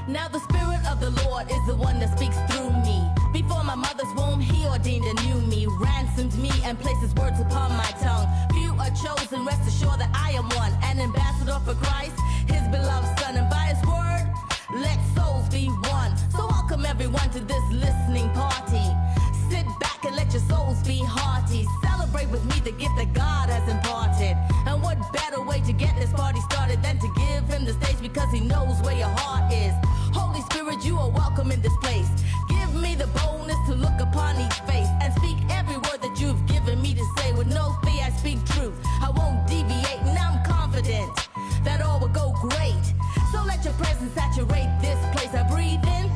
Now the Spirit of the Lord is the one that speaks through me. Before my mother's womb, He ordained and knew me, ransomed me, and placed His words upon my tongue. Few are chosen, rest assured that I am one, an ambassador for Christ, His beloved Son. And by His word, let souls be one. So welcome everyone to this listening party. Sit back and let your souls be hearty. Celebrate with me the gift that God has imparted. And what better way to get this party started than to give Him the stage, because He knows where your heart is. Holy Spirit, you are welcome in this place. Give me the boldness to look upon His face and speak every word that you've given me to say. With no fear I speak truth, I won't deviate, and I'm confident that all will go great. So let your presence saturate this place. I breathe in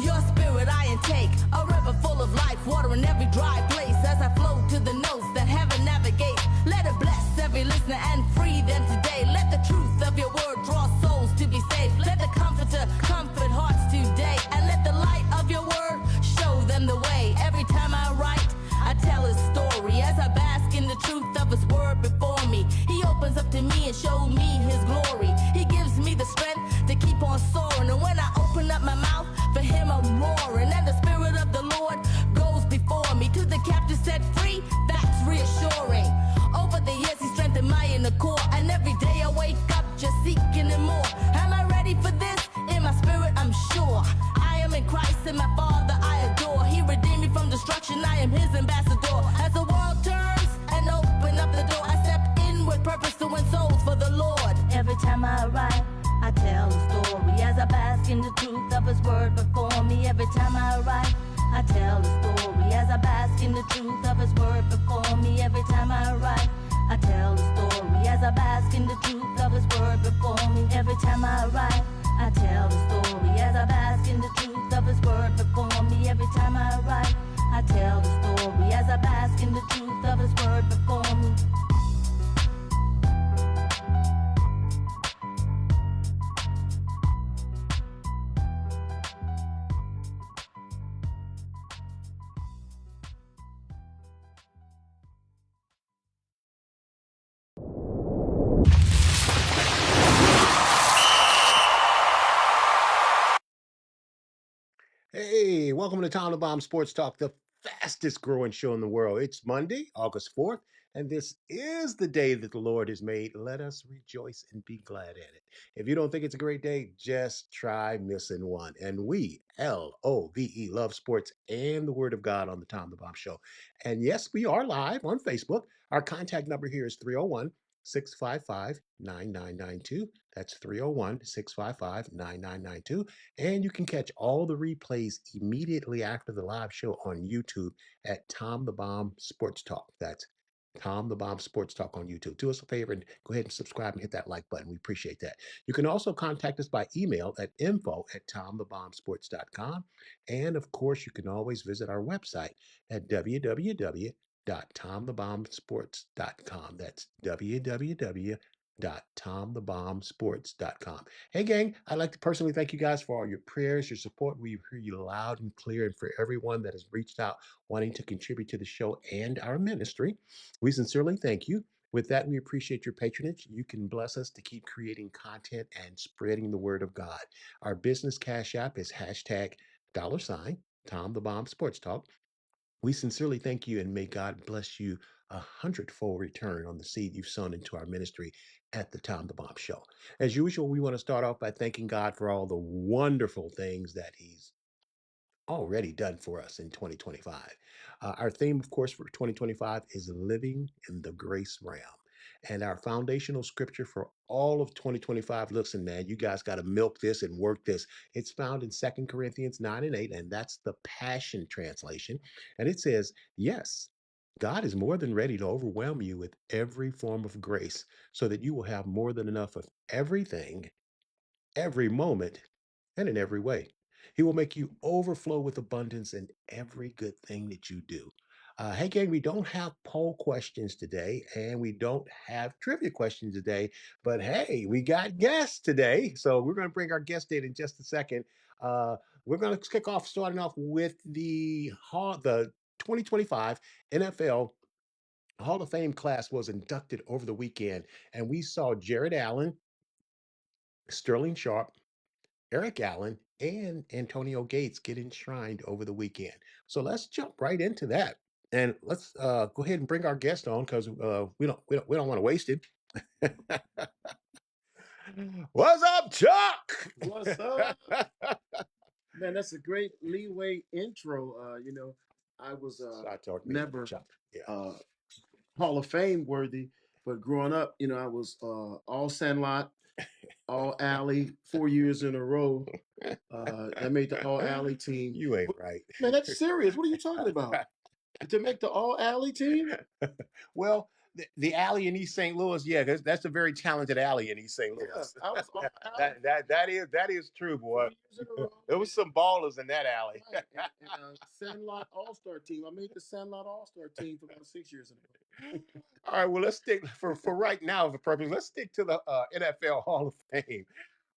your spirit, I intake a river full of life, water in every dry place. As I flow to the notes that heaven navigates, let it bless every listener and free them today. Let the truth of your word draw souls to be saved. Let the Comforter comfort hearts today, and let the light of your word show them the way. Every time I write, I tell His story as I bask in the truth of His word before me. He opens up to me and shows me His glory. He gives me the strength to keep on soaring, and when I open up my mouth, for Him I'm roaring. And the Spirit of the Lord goes before me, to the captive set free, that's reassuring. Over the years He strengthened my inner core, and every day I wake up just seeking Him more. Am I ready for this? In my spirit I'm sure I am in Christ, and my Father I adore. He redeemed me from destruction, I am His ambassador. As the world turns and open up the door, I step in with purpose to win souls for the Lord. Every time I write, I tell a story as I bask in the truth of His word before me. Every time I write, I tell a story as I bask in the truth of His word before me. Every time I write, I tell a story as I bask in the truth of His word before me. Every time I write, I tell a story as I bask in the truth of His word before me. Every time I write, I tell the story as I bask in the truth of His word before me. Hey, welcome to Tom the Bomb Sports Talk, the fastest growing show in the world. It's Monday, August 4th, and this is the day that the Lord has made. Let us rejoice and be glad in it. If you don't think it's a great day, just try missing one. And we, LOVE, love sports and the Word of God on the Tom the Bomb Show. And yes, we are live on Facebook. Our contact number here is 301 655 9992. That's 301 655 9992. And you can catch all the replays immediately after the live show on YouTube at Tom the Bomb Sports Talk. That's Tom the Bomb Sports Talk on YouTube. Do us a favor and go ahead and subscribe and hit that like button. We appreciate that. You can also contact us by email at info@tomthebombsports.com. And of course, you can always visit our website at www.tomthebombsports.com. That's www.tomthebombsports.com. Hey, gang, I'd like to personally thank you guys for all your prayers, your support. We hear you loud and clear, and for everyone that has reached out wanting to contribute to the show and our ministry. We sincerely thank you. With that, we appreciate your patronage. You can bless us to keep creating content and spreading the word of God. Our business cash app is hashtag $ Tom the Bomb Sports Talk. We sincerely thank you, and may God bless you a hundredfold return on the seed you've sown into our ministry at the Tom the Bomb Show. As usual, we want to start off by thanking God for all the wonderful things that He's already done for us in 2025. Our theme, of course, for 2025 is living in the grace realm. And our foundational scripture for all of 2025, listen, man, you guys got to milk this and work this. It's found in 2 Corinthians 9 and 8, and that's the Passion Translation. And it says, yes, God is more than ready to overwhelm you with every form of grace so that you will have more than enough of everything, every moment, and in every way. He will make you overflow with abundance in every good thing that you do. Hey, gang, we don't have poll questions today, and we don't have trivia questions today, but hey, we got guests today. So we're going to bring our guest in just a second. Uh, we're going to kick off, starting off with the 2025 NFL Hall of Fame class was inducted over the weekend, and we saw Jared Allen, Sterling Sharp, Eric Allen and Antonio Gates get enshrined over the weekend. So let's jump right into that. And let's go ahead and bring our guest on because we don't want to waste it. What's up, Chuck? What's up? Man, that's a great leeway intro. I was I talk me, never Chuck. Yeah. uh Hall of Fame worthy, but growing up, I was all Sandlot, all Alley 4 years in a row. I made the all Alley team. You ain't right. Man, that's serious. What are you talking about? To make the all Alley team? Well, the alley in East St. Louis, yeah, that's a very talented alley in East St. Yeah, Louis. I was all Alley That is true, four boy. years in a row. There was some ballers in that alley. Right. And Sandlot All Star team. I made the Sandlot All Star team for about 6 years in a row. All right, well, let's stick for right now, for purpose. Let's stick to the NFL Hall of Fame.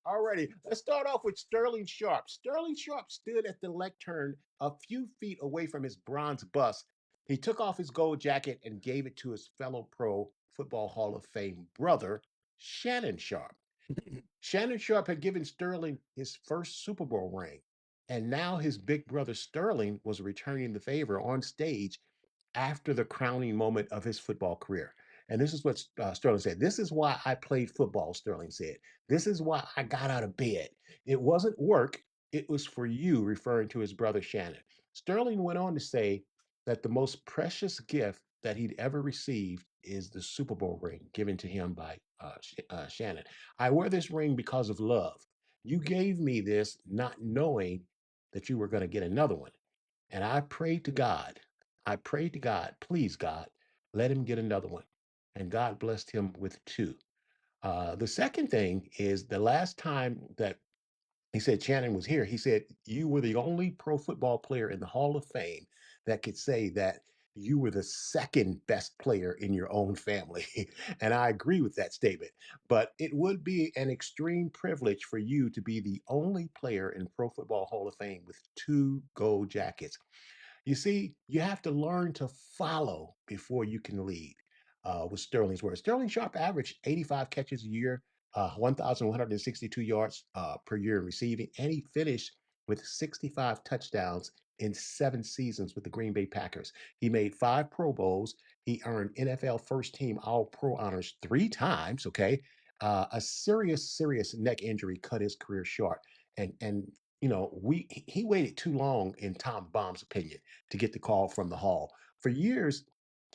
Alrighty, let's start off with Sterling Sharp. Sterling Sharp stood at the lectern a few feet away from his bronze bust. He took off his gold jacket and gave it to his fellow Pro Football Hall of Fame brother, Shannon Sharp. Shannon Sharp had given Sterling his first Super Bowl ring, and now his big brother Sterling was returning the favor on stage after the crowning moment of his football career. And this is what Sterling said. This is why I played football, Sterling said. This is why I got out of bed. It wasn't work, it was for you, referring to his brother Shannon. Sterling went on to say that the most precious gift that he'd ever received is the Super Bowl ring given to him by Shannon. I wear this ring because of love. You gave me this not knowing that you were going to get another one. And I prayed to God, please, God, let him get another one. And God blessed him with two. The second thing is the last time that he said Shannon was here, he said, you were the only pro football player in the Hall of Fame that could say that you were the second best player in your own family. And I agree with that statement. But it would be an extreme privilege for you to be the only player in Pro Football Hall of Fame with two gold jackets. You see, you have to learn to follow before you can lead. Was Sterling's words. Sterling Sharp averaged 85 catches a year, 1,162 yards per year in receiving, and he finished with 65 touchdowns in 7 seasons with the Green Bay Packers. He made 5 Pro Bowls. He earned NFL First Team All Pro honors 3 times. Okay, a serious neck injury cut his career short, and he waited too long, in Tom Baum's opinion, to get the call from the Hall. For years,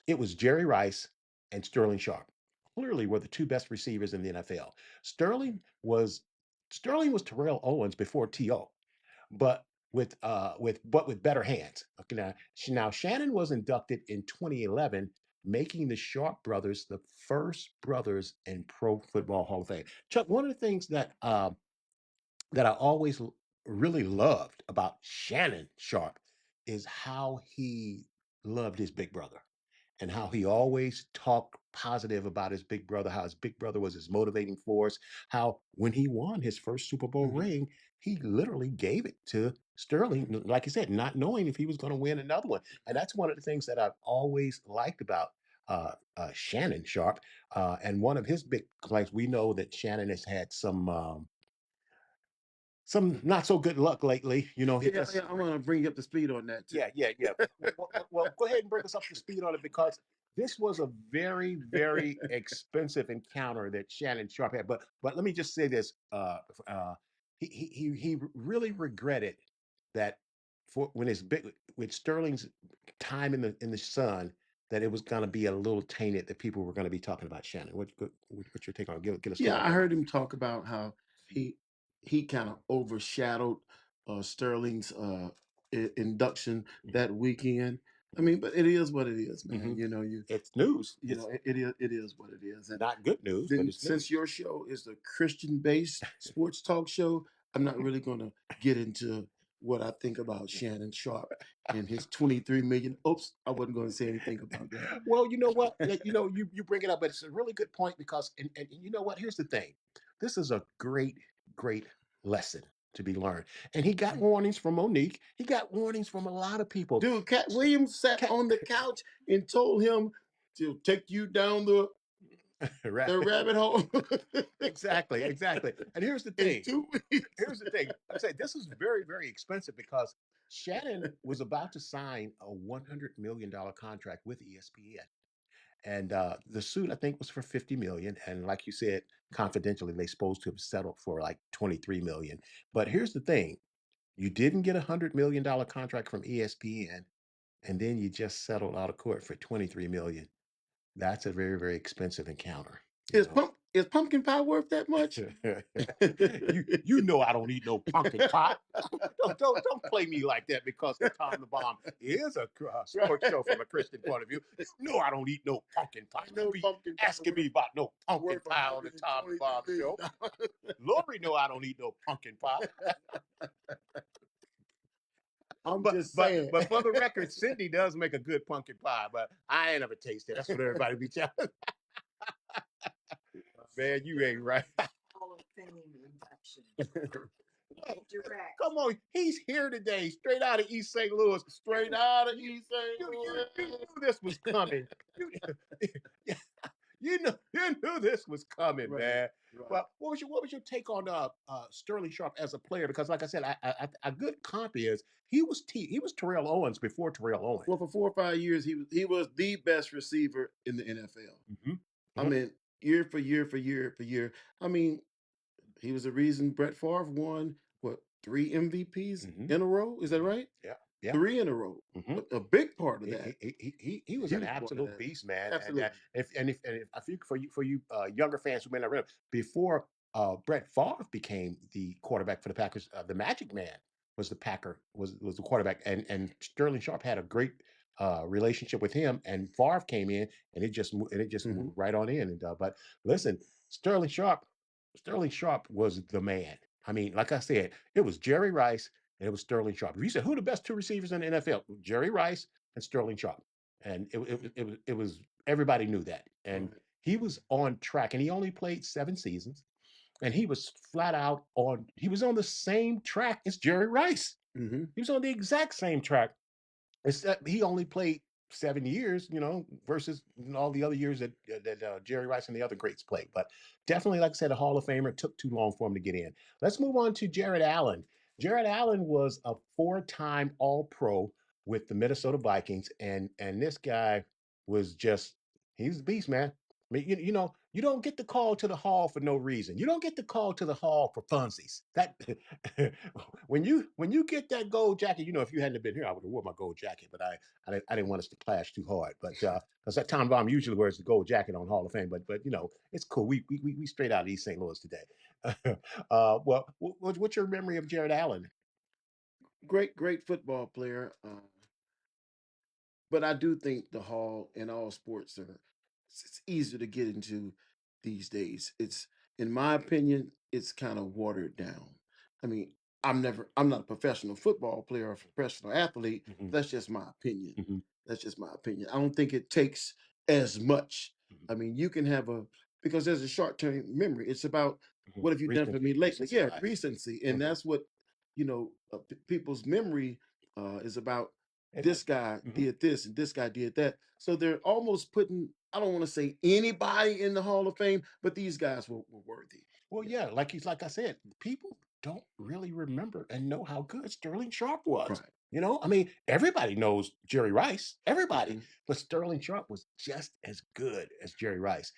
it was Jerry Rice and Sterling Sharp. Clearly were the two best receivers in the NFL. Sterling was Sterling was Terrell Owens before T.O., but with better hands. Okay, now Shannon was inducted in 2011, making the Sharp brothers the first brothers in Pro Football Hall of Fame. Chuck, one of the things that I always really loved about Shannon Sharp is how he loved his big brother and how he always talked positive about his big brother, how his big brother was his motivating force, how when he won his first Super Bowl Mhm. ring, he literally gave it to Sterling, like I said, not knowing if he was going to win another one. And that's one of the things that I've always liked about Shannon Sharp. And one of his big claims, we know that Shannon has had some not so good luck lately. He Yeah, just yeah, I'm gonna bring you up to speed on that too. yeah. Well, go ahead and bring us up to speed on it because this was a very expensive encounter that Shannon Sharp had. But let me just say this: he really regretted that for when his big with Sterling's time in the sun that it was going to be a little tainted that people were going to be talking about Shannon. What's your take on it? Get us Yeah, started I on heard him talk about how he he kind of overshadowed Sterling's induction it. that weekend. I mean, but it is what it is, man. Mhm. You know, you It's news. you know It's it is what it is. And not good news, but then it's since news. your show is a Christian-based sports talk show, I'm not really going to get into what I think about Shannon Sharp and his 23 million. Oops, I wasn't going to say anything about that. Well, you know what? You bring it up, but it's a really good point because, and you know what? Here's the thing. This is a great lesson to be learned. And he got warnings from Monique. He got warnings from a lot of people. Dude, Cat Williams sat Cat, on the couch and told him to take you down the. Right. the rabbit hole. Exactly, exactly. And here's the In thing. 2 weeks. Here's the thing. I say this is very, very expensive because Shannon was about to sign a $100 million contract with ESPN. And the suit, I think, was for 50 million. And like you said, confidentially, they supposed to have settled for like 23 million. But here's the thing: you didn't get $100 million contract from ESPN, and then you just settled out of court for 23 million. That's a very, very expensive encounter, you know. Is pumpkin pie worth that much? You know I don't eat no pumpkin pie. Don't play me like that because the Tom the Bomb is a sports show from a Christian point of view. You know I don't eat no pumpkin pie. I know Don't be pumpkin pie asking me about no pumpkin worth pie on the Tom the Bomb $123 show. million. Lori know I don't eat no pumpkin pie. I'm But just but saying. but for the record, Cindy does make a good pumpkin pie, but I ain't ever tasted. That's what everybody be telling. Man, you ain't right. Hall of Fame induction. Direct. Come on, he's here today, straight out of East St. Louis. Straight out of East St. You Louis. knew this was coming. You, you knew this was coming, Right, man. right. Well, what was your take on Sterling Sharp as a player? Because, like I said, a good comp is he was Terrell Owens before Terrell Owens. Well, for 4 or 5 years, he was the best receiver in the NFL. Mm-hmm. I mean, year for year for year for year. I mean, he was the reason Brett Favre won what 3 MVPs Mhm. in a row. Is that right? Yeah, yeah. 3 in a row. Mhm. A big part of He, that. he was Huge an part of absolute that. beast, man. Absolutely. If I think for you younger fans who may not remember, before Brett Favre became the quarterback for the Packers, the Magic Man was the quarterback, and Sterling Sharp had a great relationship with him, and Favre came in, and it just Mhm. moved right on in. And but listen, Sterling Sharp, Sterling Sharp was the man. I mean, like I said, it was Jerry Rice and it was Sterling Sharp. If you said who are the best two receivers in the NFL, Jerry Rice and Sterling Sharp, and it was everybody knew that, and Right. he was on track, and he only played 7 seasons, and he was flat out on. He was on the same track as Jerry Rice. Mhm. He was on the exact same track, except he only played 7 years, versus all the other years that Jerry Rice and the other greats played. But definitely, like I said, a Hall of Famer. It took too long for him to get in. Let's move on to Jared Allen. Jared Allen was a 4-time All-Pro with the Minnesota Vikings, and this guy was just, he's a beast, man. I mean, you don't get the call to the hall for no reason. You don't get the call to the hall for funsies. That when you get that gold jacket, if you hadn't been here, I would have worn my gold jacket, but I didn't want us to clash too hard. But because that Tom Bomb usually wears the gold jacket on Hall of Fame, but it's cool. We straight out of East St. Louis today. Well, what's your memory of Jared Allen? Great football player. But I do think the hall and all sports are it's easier to get into these days. It's in my opinion, it's kind of watered down. I mean, I'm not a professional football player or a professional athlete. Mhm, That's just my opinion. mhm, That's just my opinion. I don't think it takes as much. mhm, I mean, you can have because there's a short-term memory. It's about mhm. what have you done for me lately? Recency Yeah, bias. recency, and Mhm. that's what people's memory is about It this is. guy Mhm. did this and this guy did that. So they're almost putting, I don't want to say anybody in the Hall of Fame, but these guys were worthy. Well, Yeah. yeah, like I said, people don't really remember and know how good Sterling Sharp was. Right. I mean, everybody knows Jerry Rice, everybody, Mhm. but Sterling Sharp was just as good as Jerry Rice.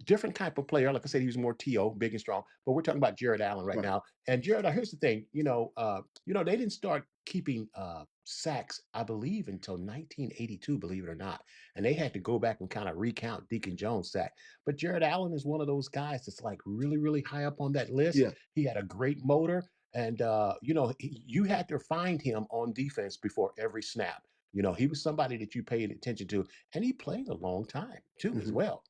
Different type of player. Like I said, he was more TO, big and strong. But we're talking about Jared Allen right Right. now. And Jared, here's the thing. They didn't start keeping sacks, I believe, until 1982. Believe it or not, and they had to go back and kind of recount Deacon Jones' sack. But Jared Allen is one of those guys that's like really, really high up on that list. Yeah. He had a great motor, and you had to find him on defense before every snap. He was somebody that you paid attention to, and he played a long time too, as Mhm. well.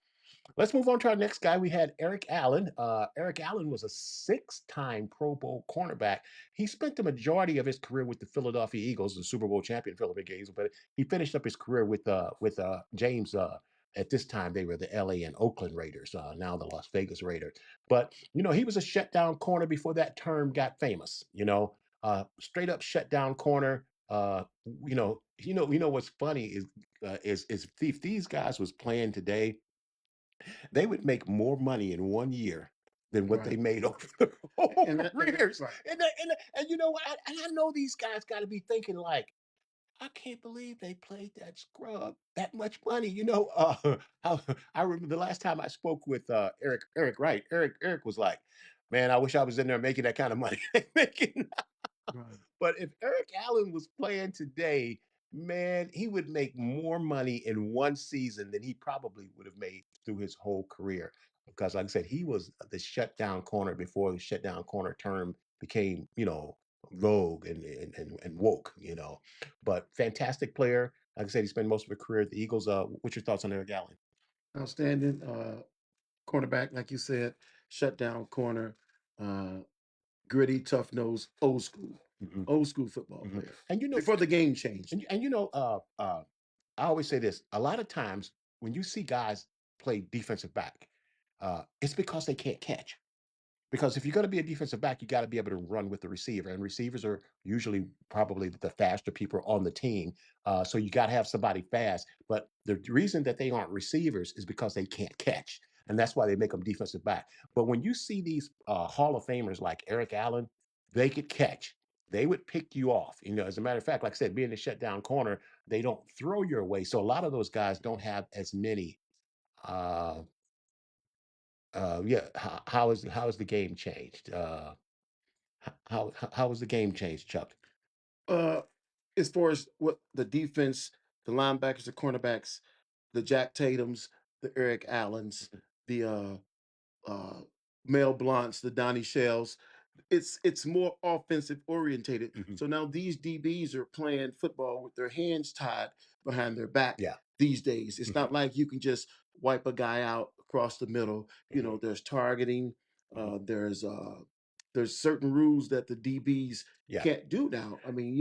Let's move on to our next guy. We had Eric Allen. Eric Allen was a 6-time Pro Bowl cornerback. He spent the majority of his career with the Philadelphia Eagles, the Super Bowl champion Philadelphia Eagles, but he finished up his career with James. At this time, they were the LA and Oakland Raiders, now the Las Vegas Raiders. But he was a shutdown corner before that term got famous. Straight up shutdown corner. What's funny is if these guys was playing today, They would make more money in 1 year than what they Right. made over their whole And that careers. right. And you know what? And I know these guys got to be thinking like, I can't believe they played that scrub that much money. I remember the last time I spoke with Eric Wright. Eric was like, "Man, I wish I was in there making that kind of money." making Right. but if Eric Allen was playing today, man, he would make more money in one season than he probably would have made through his whole career. Because, like I said, he was the shutdown corner before the shutdown corner term became, vogue and woke. But fantastic player. Like I said, he spent most of his career at the Eagles. What's your thoughts on Eric Allen? Outstanding cornerback, like you said, shut down corner, uh, gritty, tough nose, Mhm, old school football mhm. player. And Before the game changed. I always say this: a lot of times when you see guys play defensive back, it's because they can't catch. Because if you're going to be a defensive back, you got to be able to run with the receiver, and receivers are usually probably the faster people on the team. So you got to have somebody fast. But the reason that they aren't receivers is because they can't catch, and that's why they make them defensive back. But when you see these Hall of Famers like Eric Allen, they could catch. They would pick you off. As a matter of fact, like I said, being the shutdown corner, they don't throw your way. So a lot of those guys don't have as many. Uh, yeah, how has the game changed? How was the game changed, Chuck? Uh, as far as what the defense, the linebackers, the cornerbacks, the Jack Tatums, the Eric Allens, Mhm, the uh, Mel Blunts, the Donnie Shells, it's more offensive orientated. mhm. So now these DBs are playing football with their hands tied behind their back Yeah. these days. It's Mhm, not like you can just wipe a guy out across the middle. mhm, There's targeting. mhm. There's certain rules that the DBs Yeah. can't do now. I mean,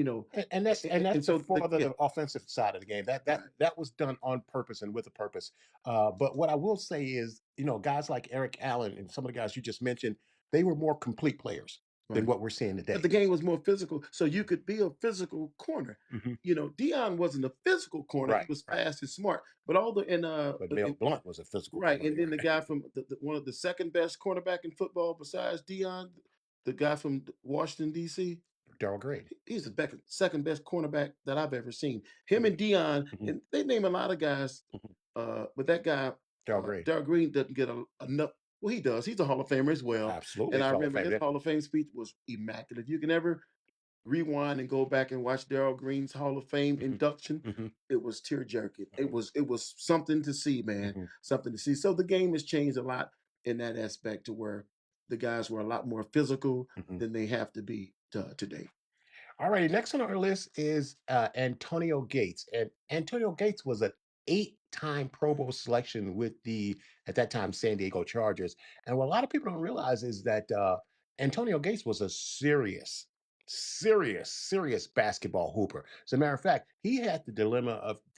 And that's and to so further yeah, the offensive side of the game. That that right, that was done on purpose and with a purpose. But what I will say is, guys like Eric Allen and some of the guys you just mentioned, they were more complete players than right. what we're seeing But today. the game was more physical, so you could be a physical corner. Mhm. Dion wasn't a physical corner; he Right, was right. fast and smart. But all the But Mel Blunt was a physical right, corner. and then the guy from one of the second best cornerback in football besides Dion, the guy from Washington D.C. Daryl Green. He's the second best cornerback that I've ever seen. Him Mhm, and Dion, mhm, and they name a lot of guys, mhm. but that guy, Daryl Green. Darrell Green, doesn't get enough. Well, he does. He's a Hall of Famer as well. Absolutely. And He's I Hall of remember Fame. his Yeah. Hall of Fame speech was immaculate. If you can ever rewind and go back and watch Darrell Green's Hall of Fame Mhm, induction, mhm, it was tear jerking. It mhm, was something to see, man. mhm, Something to see. So the game has changed a lot in that aspect to where the guys were a lot more physical mhm. than they have to be today. All righty, next on our list is Antonio Gates. And Antonio Gates was an eight-time Pro Bowl selection with the, at that time, San Diego Chargers. And what a lot of people don't realize is that Antonio Gates was a serious basketball hooper. As a matter of fact, he had the dilemma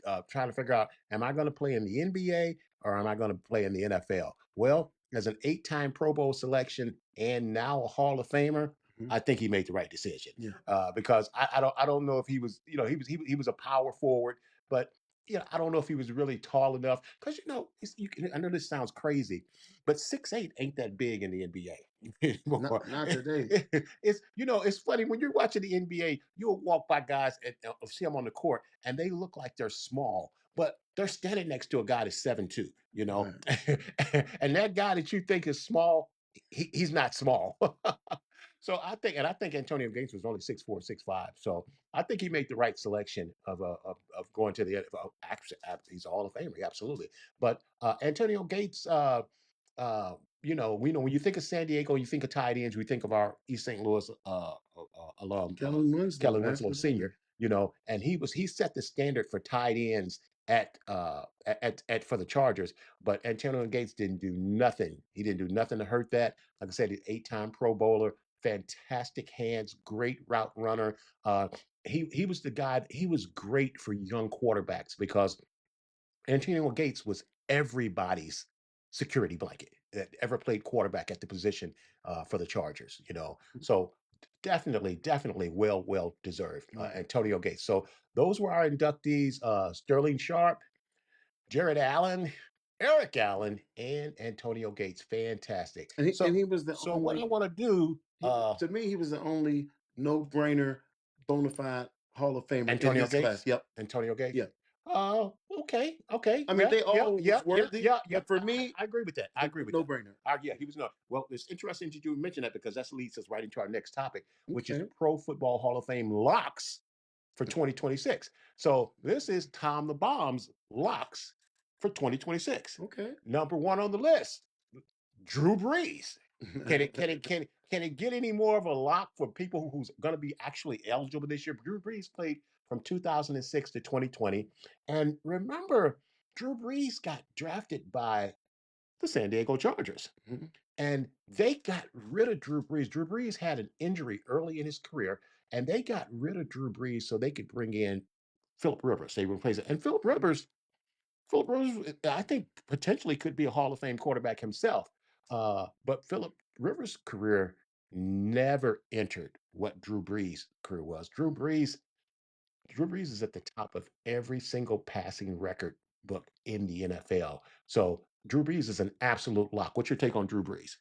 of trying to figure out, am I going to play in the NBA or am I going to play in the NFL? Well, as an eight-time Pro Bowl selection and now a Hall of Famer, Mhm. I think he made the right decision Yeah. because I don't know if he was he was a power forward, but I don't know if he was really tall enough because I know this sounds crazy, but 6'8" ain't that big in the NBA anymore. Not today. It's funny when you're watching the NBA, you'll walk by guys and see them on the court and they look like they're small, but they're standing next to a guy that's 7'2", Right. and that guy that you think is small, he's not small. So I think Antonio Gates was only 6'4", 6'5". So I think he made the right selection of going to the NFL. Actually, he's a Hall of Famer, absolutely. But Antonio Gates, we know when you think of San Diego, you think of tight ends. We think of our East St. Louis alum, Kellen Winslow, Kellen Winslow absolutely. Sr. And he set the standard for tight ends at for the Chargers. But Antonio Gates didn't do nothing. He didn't do nothing to hurt that. Like I said, he's 8-time Pro Bowler, fantastic hands, great route runner. He was the guy. He was great for young quarterbacks because Antonio Gates was everybody's security blanket that ever played quarterback at the position for the Chargers. So definitely well deserved, Right. Antonio Gates. So those were our inductees: Sterling Sharp, Jared Allen. Eric Allen and Antonio Gates. Fantastic. And he was the So what I only. want to do, To me, he was the only no-brainer, bona fide Hall of Famer in Antonio his class. Gates, Yep. Antonio Gates. Yeah. Okay. I mean, Yeah, they all was worthy, yeah. but for me, I agree with that. I agree with that. no-brainer. Yeah, he was not. Well, it's interesting that you mentioned that because that leads us right into our next topic, which is the Okay. Pro Football Hall of Fame locks for 2026. So this is Tom the Bomb's locks for 2026. Okay. Number one on the list, Drew Brees. Can it get any more of a lock for people who's going to be actually eligible this year? Drew Brees played from 2006 to 2020, and remember, Drew Brees got drafted by the San Diego Chargers, Mhm. and they got rid of Drew Brees. Drew Brees had an injury early in his career, and they got rid of Drew Brees so they could bring in Philip Rivers. They replaced it, and Philip Rivers, I think, potentially could be a Hall of Fame quarterback himself. But Philip Rivers' career never entered what Drew Brees' career was. Drew Brees is at the top of every single passing record book in the NFL. So Drew Brees is an absolute lock. What's your take on Drew Brees?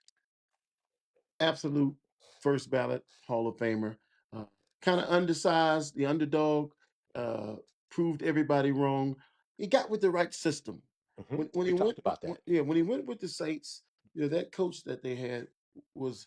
Absolute first ballot Hall of Famer. Uh, kind of undersized, the underdog, uh, proved everybody wrong. He got with the right system. When We he talked went, about that. yeah, when he went with the Saints, that coach that they had was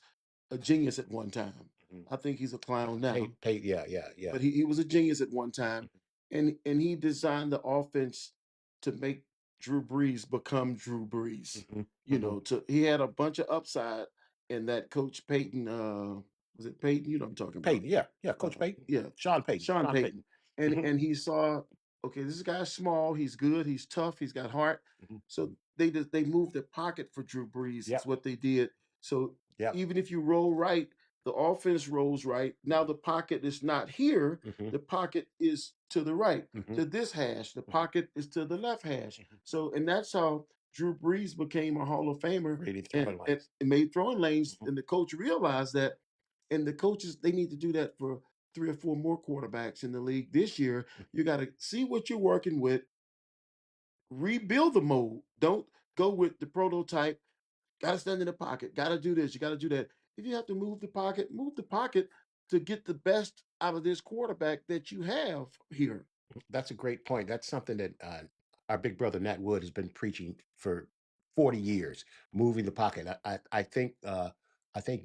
a genius at one time. Mhm. I think he's a clown now, Yeah. but he was a genius at one time, and he designed the offense to make Drew Brees become Drew Brees. Mhm, mhm. He had a bunch of upside, and that Coach Payton, was it Payton? You know what I'm talking about? Peyton, yeah, Coach Peyton, Yeah, Sean Payton, Sean Sean Payton. Payton, and Mhm, and he saw, okay, this guy's small, he's good, he's tough, he's got heart. So mhm. they moved the pocket for Drew Brees. It's Yep, what they did. So yep. even if you roll right, the offense rolls right. Now the pocket is not here. Mhm, The pocket is to the right, mhm, to this hash. The mhm, pocket is to the left hash. mhm. So, and that's how Drew Brees became a Hall of Famer Creating and, throwing and, lanes. and made throwing lanes. Mhm. And the coach realized that, and the coaches, they need to do that for three or four more quarterbacks in the league this year. You got to see what you're working with, rebuild the mold. Don't go with the prototype. Got to stand in the pocket. Got to do this. You got to do that. If you have to move the pocket to get the best out of this quarterback that you have here. That's a great point. That's something that our big brother Nat Wood has been preaching for 40 years, moving the pocket. I think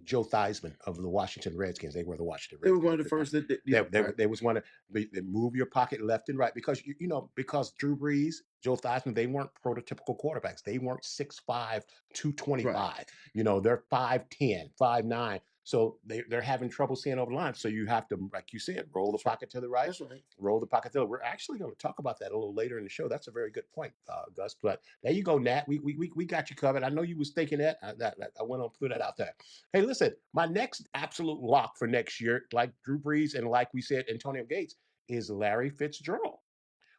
Joe Theismann of the Washington Redskins, they were the Washington They were Redskins one of at the the time. first that, yeah, right. They was one of they move your pocket left and right because because Drew Brees, Joe Theismann, they weren't prototypical quarterbacks. They weren't 6'5", Right. 225. They're 5'10", 5'9". So they're having trouble seeing over the line. So you have to, like you said, roll the That's right. pocket to the right, That's right. roll the pocket to the. We're actually going to talk about that a little later in the show. That's a very good point, Gus. But there you go, Nat. We got you covered. I know you was thinking that. I went on through that out there. Hey, listen, my next absolute lock for next year, like Drew Brees and like we said, Antonio Gates, is Larry Fitzgerald,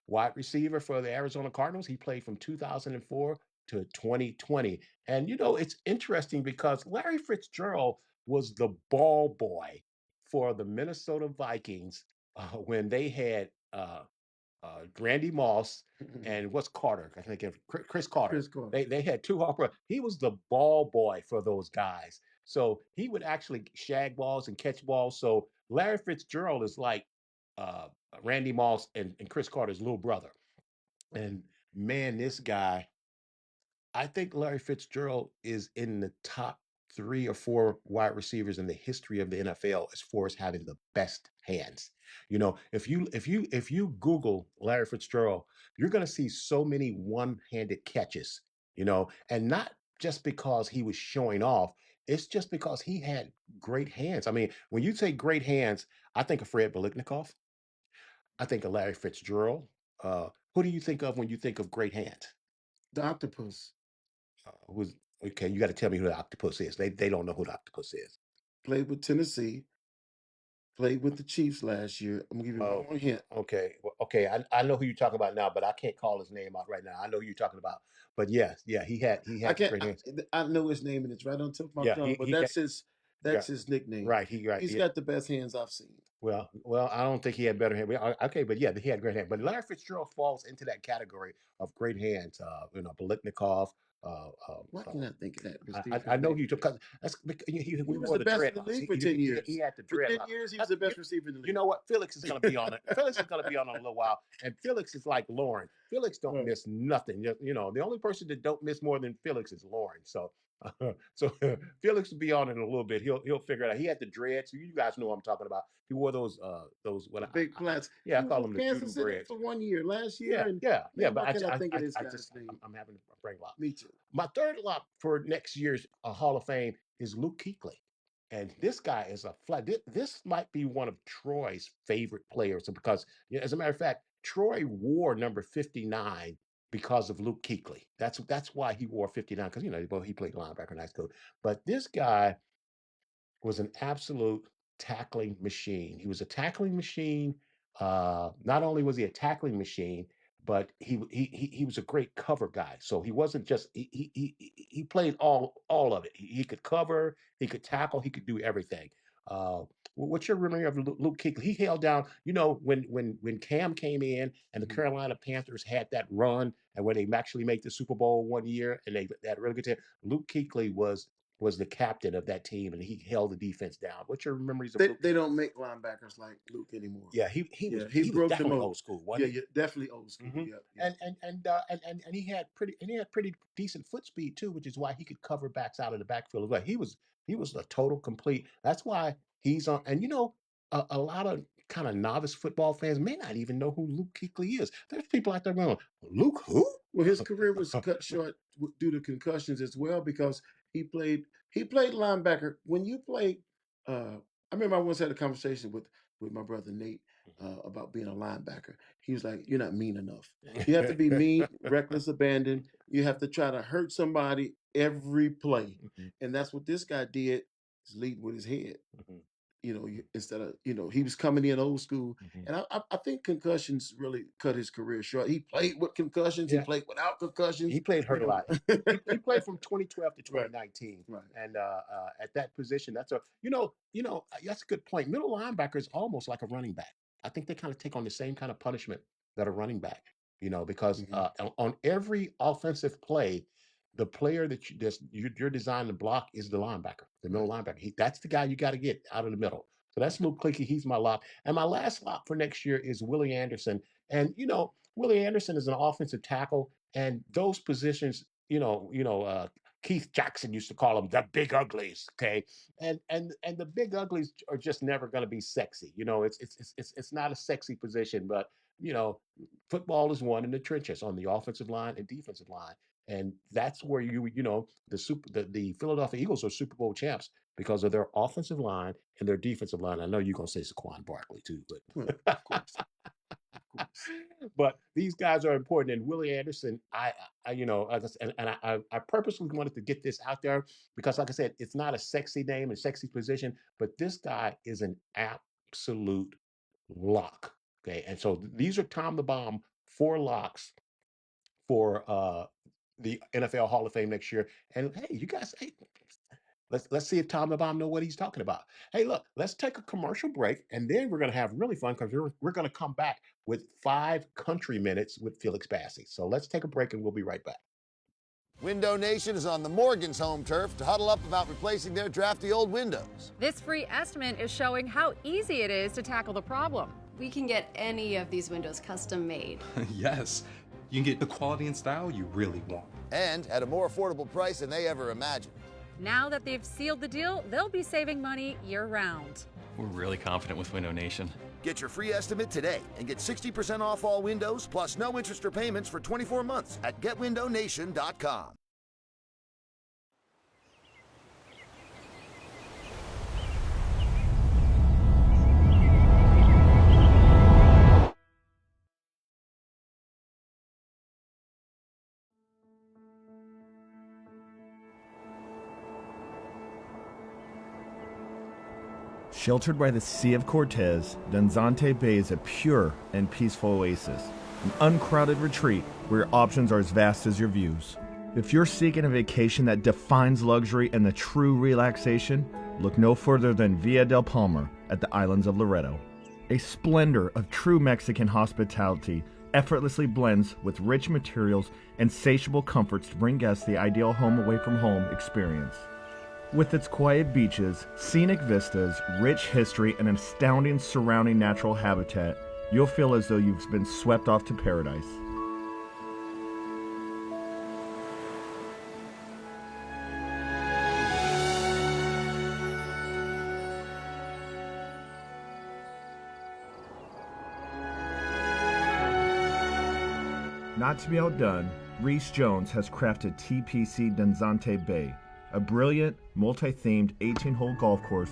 wide receiver for the Arizona Cardinals. He played from 2004 to 2020. And it's interesting because Larry Fitzgerald was the ball boy for the Minnesota Vikings when they had Randy Moss and what's Carter? I think Chris Carter. Chris Carter. They had two Harper. He was the ball boy for those guys. So he would actually shag balls and catch balls. So Larry Fitzgerald is like uh, Randy Moss and Chris Carter's little brother. And man, this guy, I think Larry Fitzgerald is in the top 3 or 4 wide receivers in the history of the NFL as far as having the best hands. If you Google Larry Fitzgerald, you're going to see so many one-handed catches. And not just because he was showing off. It's just because he had great hands. I mean, when you say great hands, I think of Fred Biletnikoff. I think of Larry Fitzgerald. Who do you think of when you think of great hands? The octopus Who's okay? You got to tell me who the octopus is. They don't know who the octopus is. played with Tennessee, played with the Chiefs last year. I'm gonna give you one Oh, more hint. okay, okay. I know who you're talking about now, but I can't call his name out right now. I know who you're talking about, but yes, yeah, he I had can't. great hands. I know his name and it's right on the tip of my Yeah, tongue, but he that's his. That's his nickname. Right. He's got the best hands I've seen. Well, I don't think he had better hand. Okay, but yeah, he had great hand. But Larry Fitzgerald falls into that category of great hands. Bolitnikov. Why can I think of that I receiver's know name? he took because He we was wore the the best in the dreadlocks. league for 10 years. He had the For 10 dreadlocks. years, he was the best receiver in the league. You know what? Felix is going to be on it. Felix is going to be on in a little while, and Felix is like Lauren. Felix don't Right. miss nothing. The only person that don't miss more than Felix is Lauren. So, Felix will be on in a little bit. He'll figure it out. He had the dreads. You guys know what I'm talking about. He wore those The big plats. yeah, I He was call with them the Kansas doodoo City dreads. for 1 year last year. And Yeah. man, But why can't I think of this guy's name? I'm having a brain lock. Me too. My third lock for next year's Hall of Fame is Luke Kuechly. And this guy is a flat. This might be one of Troy's favorite players because, as a matter of fact, Troy wore number 59 because of Luke Kuechly. That's why he wore 59 because he played linebacker in high school. But this guy was an absolute tackling machine. He was a tackling machine. Not only was he a tackling machine, but he was a great cover guy. So he wasn't just he played all of it. He could cover, he could tackle, he could do everything. What's your memory of Luke Kuechly? He held down, when Cam came in and the Carolina Panthers had that run and when they actually made the Super Bowl one year and they had a really good team. Luke Kuechly was the captain of that team, and he held the defense down. What's your memories of Luke? They don't make linebackers like Luke anymore. Yeah, he was broke definitely them old school. Wasn't yeah, definitely old school. he? Yeah. And he had pretty decent foot speed too, which is why he could cover backs out of the backfield as well. He was a total complete. That's why he's on. And a lot of kind of novice football fans may not even know who Luke Kuechly is. There's people out there going, Luke who? Well, his career was cut short due to concussions as well because he played linebacker. When you played, I remember I once had a conversation with my brother Nate about being a linebacker. He was like, "You're not mean enough. You have to be mean, reckless, abandon. You have to try to hurt somebody every play, and that's what this guy did. Is lead with his head." Instead of he was coming in old school, and I think concussions really cut his career short. He played with concussions, he played without concussions. He played hurt a lot. He played from 2012 to 2019, Right. and at that position, that's that's a good point. Middle linebacker is almost like a running back. I think they kind of take on the same kind of punishment that a running back, because on every offensive play, the player that you're designed to block is the linebacker, the middle linebacker. That's the guy you got to get out of the middle. So that's Luke Kuechly. He's my lock. And my last lock for next year is Willie Anderson. And Willie Anderson is an offensive tackle, and those positions, Keith Jackson used to call them the big uglies. Okay, and the big uglies are just never going to be sexy. It's not a sexy position, but football is won in the trenches on the offensive line and defensive line. And that's where the Philadelphia Eagles are Super Bowl champs because of their offensive line and their defensive line. I know you're gonna say Saquon Barkley too, but Of course. but these guys are important. And Willie Anderson, I purposely wanted to get this out there because, like I said, it's not a sexy name and sexy position, but this guy is an absolute lock. Okay, and so these are Tom the Bomb 4 locks for the NFL Hall of Fame next year. And hey, you guys, let's see if Tom the Bomb know what he's talking about. Hey, look, let's take a commercial break, and then we're going to have really fun because we're going to come back with 5 country minutes with Felix Bassey. So let's take a break, and we'll be right back. Window Nation is on the Morgan's home turf to huddle up about replacing their drafty old windows. This free estimate is showing how easy it is to tackle the problem. We can get any of these windows custom made. Yes, you can get the quality and style you really want. And at a more affordable price than they ever imagined. Now that they've sealed the deal, they'll be saving money year-round. We're really confident with Window Nation. Get your free estimate today and get 60% off all windows plus no interest or payments for 24 months at getwindownation.com. Sheltered by the Sea of Cortez, Danzante Bay is a pure and peaceful oasis, an uncrowded retreat where your options are as vast as your views. If you're seeking a vacation that defines luxury and the true relaxation, look no further than Villa del Palma at the islands of Loreto. A splendor of true Mexican hospitality effortlessly blends with rich materials and insatiable comforts to bring guests the ideal home away from home experience. With its quiet beaches, scenic vistas, rich history, and an astounding surrounding natural habitat, you'll feel as though you've been swept off to paradise. Not to be outdone, Reese Jones has crafted TPC Danzante Bay, a brilliant, multi-themed 18-hole golf course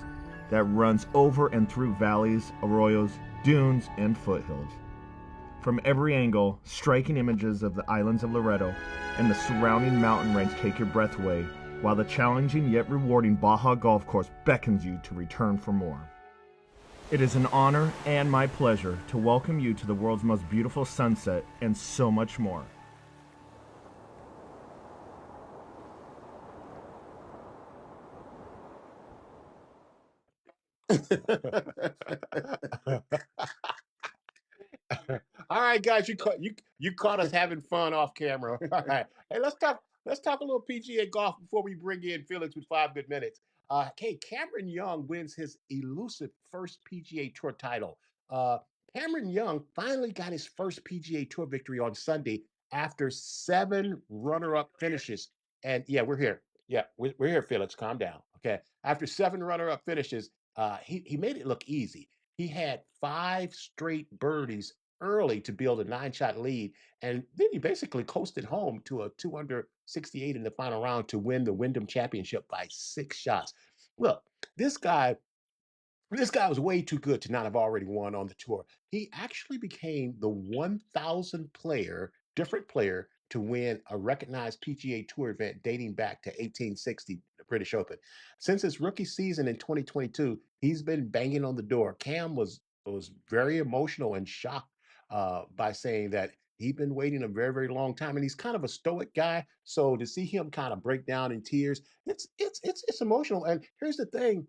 that runs over and through valleys, arroyos, dunes, and foothills. From every angle, striking images of the islands of Loreto and the surrounding mountain range take your breath away, while the challenging yet rewarding Baja golf course beckons you to return for more. It is an honor and my pleasure to welcome you to the world's most beautiful sunset and so much more. All right, guys, you caught us having fun off camera. All right, hey, let's talk a little PGA golf before we bring in Felix with 5 good minutes. Okay, Cameron Young wins his elusive first PGA Tour title. Uh, Cameron Young finally got his first PGA Tour victory on Sunday after 7 runner-up finishes. And yeah, we're here. Yeah, we're here, Felix. Calm down. Okay, after 7 runner-up finishes, he made it look easy. He had 5 straight birdies early to build a 9-shot lead, and then he basically coasted home to a 268 in the final round to win the Wyndham Championship by 6 shots. Look, this guy this guy was way too good to not have already won on the tour. He actually became the 1,000th different player to win a recognized PGA Tour event dating back to 1860, the British Open. Since his rookie season in 2022, he's been banging on the door. Cam was very emotional and shocked by saying that he'd been waiting a very, very long time, and he's kind of a stoic guy. So to see him kind of break down in tears, it's emotional. And here's the thing,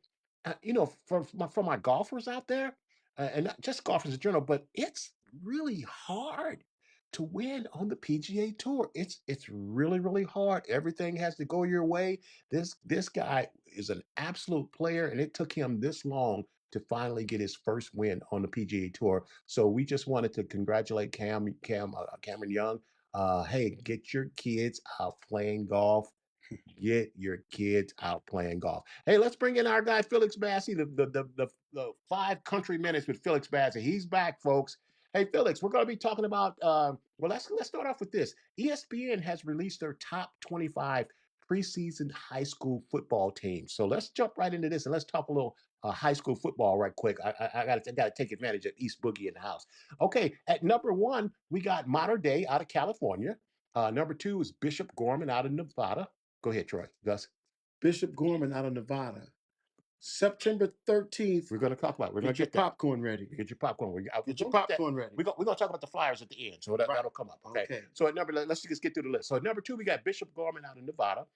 for my golfers out there, and not just golfers in general, but it's really hard to win on the PGA Tour. It's really, really hard. Everything has to go your way. This guy is an absolute player, and it took him this long to finally get his first win on the PGA Tour. So we just wanted to congratulate Cameron Young. Hey, get your kids out playing golf. Get your kids out playing golf. Hey, let's bring in our guy Felix Bassey, the 5 country minutes with Felix Bassey. He's back, folks. Hey, Felix, we're going to be talking about. Well, let's start off with this. ESPN has released their top 25 preseason high school football teams. So let's jump right into this and let's talk a little high school football right quick. I got to take advantage of East Boogie in the house. Okay, at number 1 we got Modern Day out of California. Number 2 is Bishop Gorman out of Nevada. Go ahead, Troy. Gus. Bishop Gorman out of Nevada. September 13th. We're going to talk about it. We're going Get to your popcorn ready. Get your popcorn. Get your popcorn ready. We're going to talk about the Flyers at the end, so that'll come up. Okay. So at let's just get through the list. So at number 2, we got Bishop Gorman out of Nevada.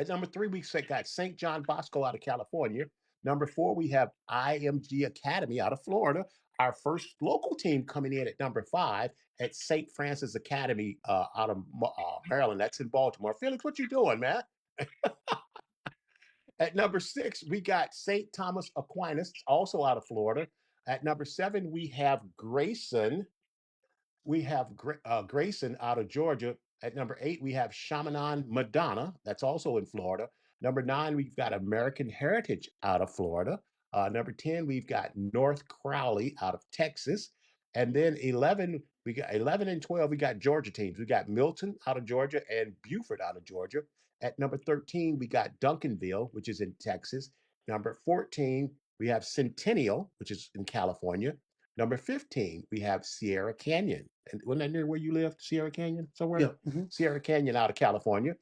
At number 3, we got St. John Bosco out of California. Number 4, we have IMG Academy out of Florida. Our first local team coming in at number 5 at St. Francis Academy out of Maryland. That's in Baltimore. Felix, what you doing, man? At number 6, we got St. Thomas Aquinas, also out of Florida. At number 7, we have Grayson. We have Grayson out of Georgia. At number 8, we have Chaminade Madonna. That's also in Florida. Number 9, we've got American Heritage out of Florida. Number 10, we've got North Crowley out of Texas. And then 11, we got 11 and 12, we got Georgia teams. We got Milton out of Georgia and Buford out of Georgia. At number 13, we got Duncanville, which is in Texas. Number 14, we have Centennial, which is in California. Number 15, we have Sierra Canyon. And wasn't that near where you lived, Sierra Canyon, somewhere? Yeah. Mm-hmm. Sierra Canyon out of California.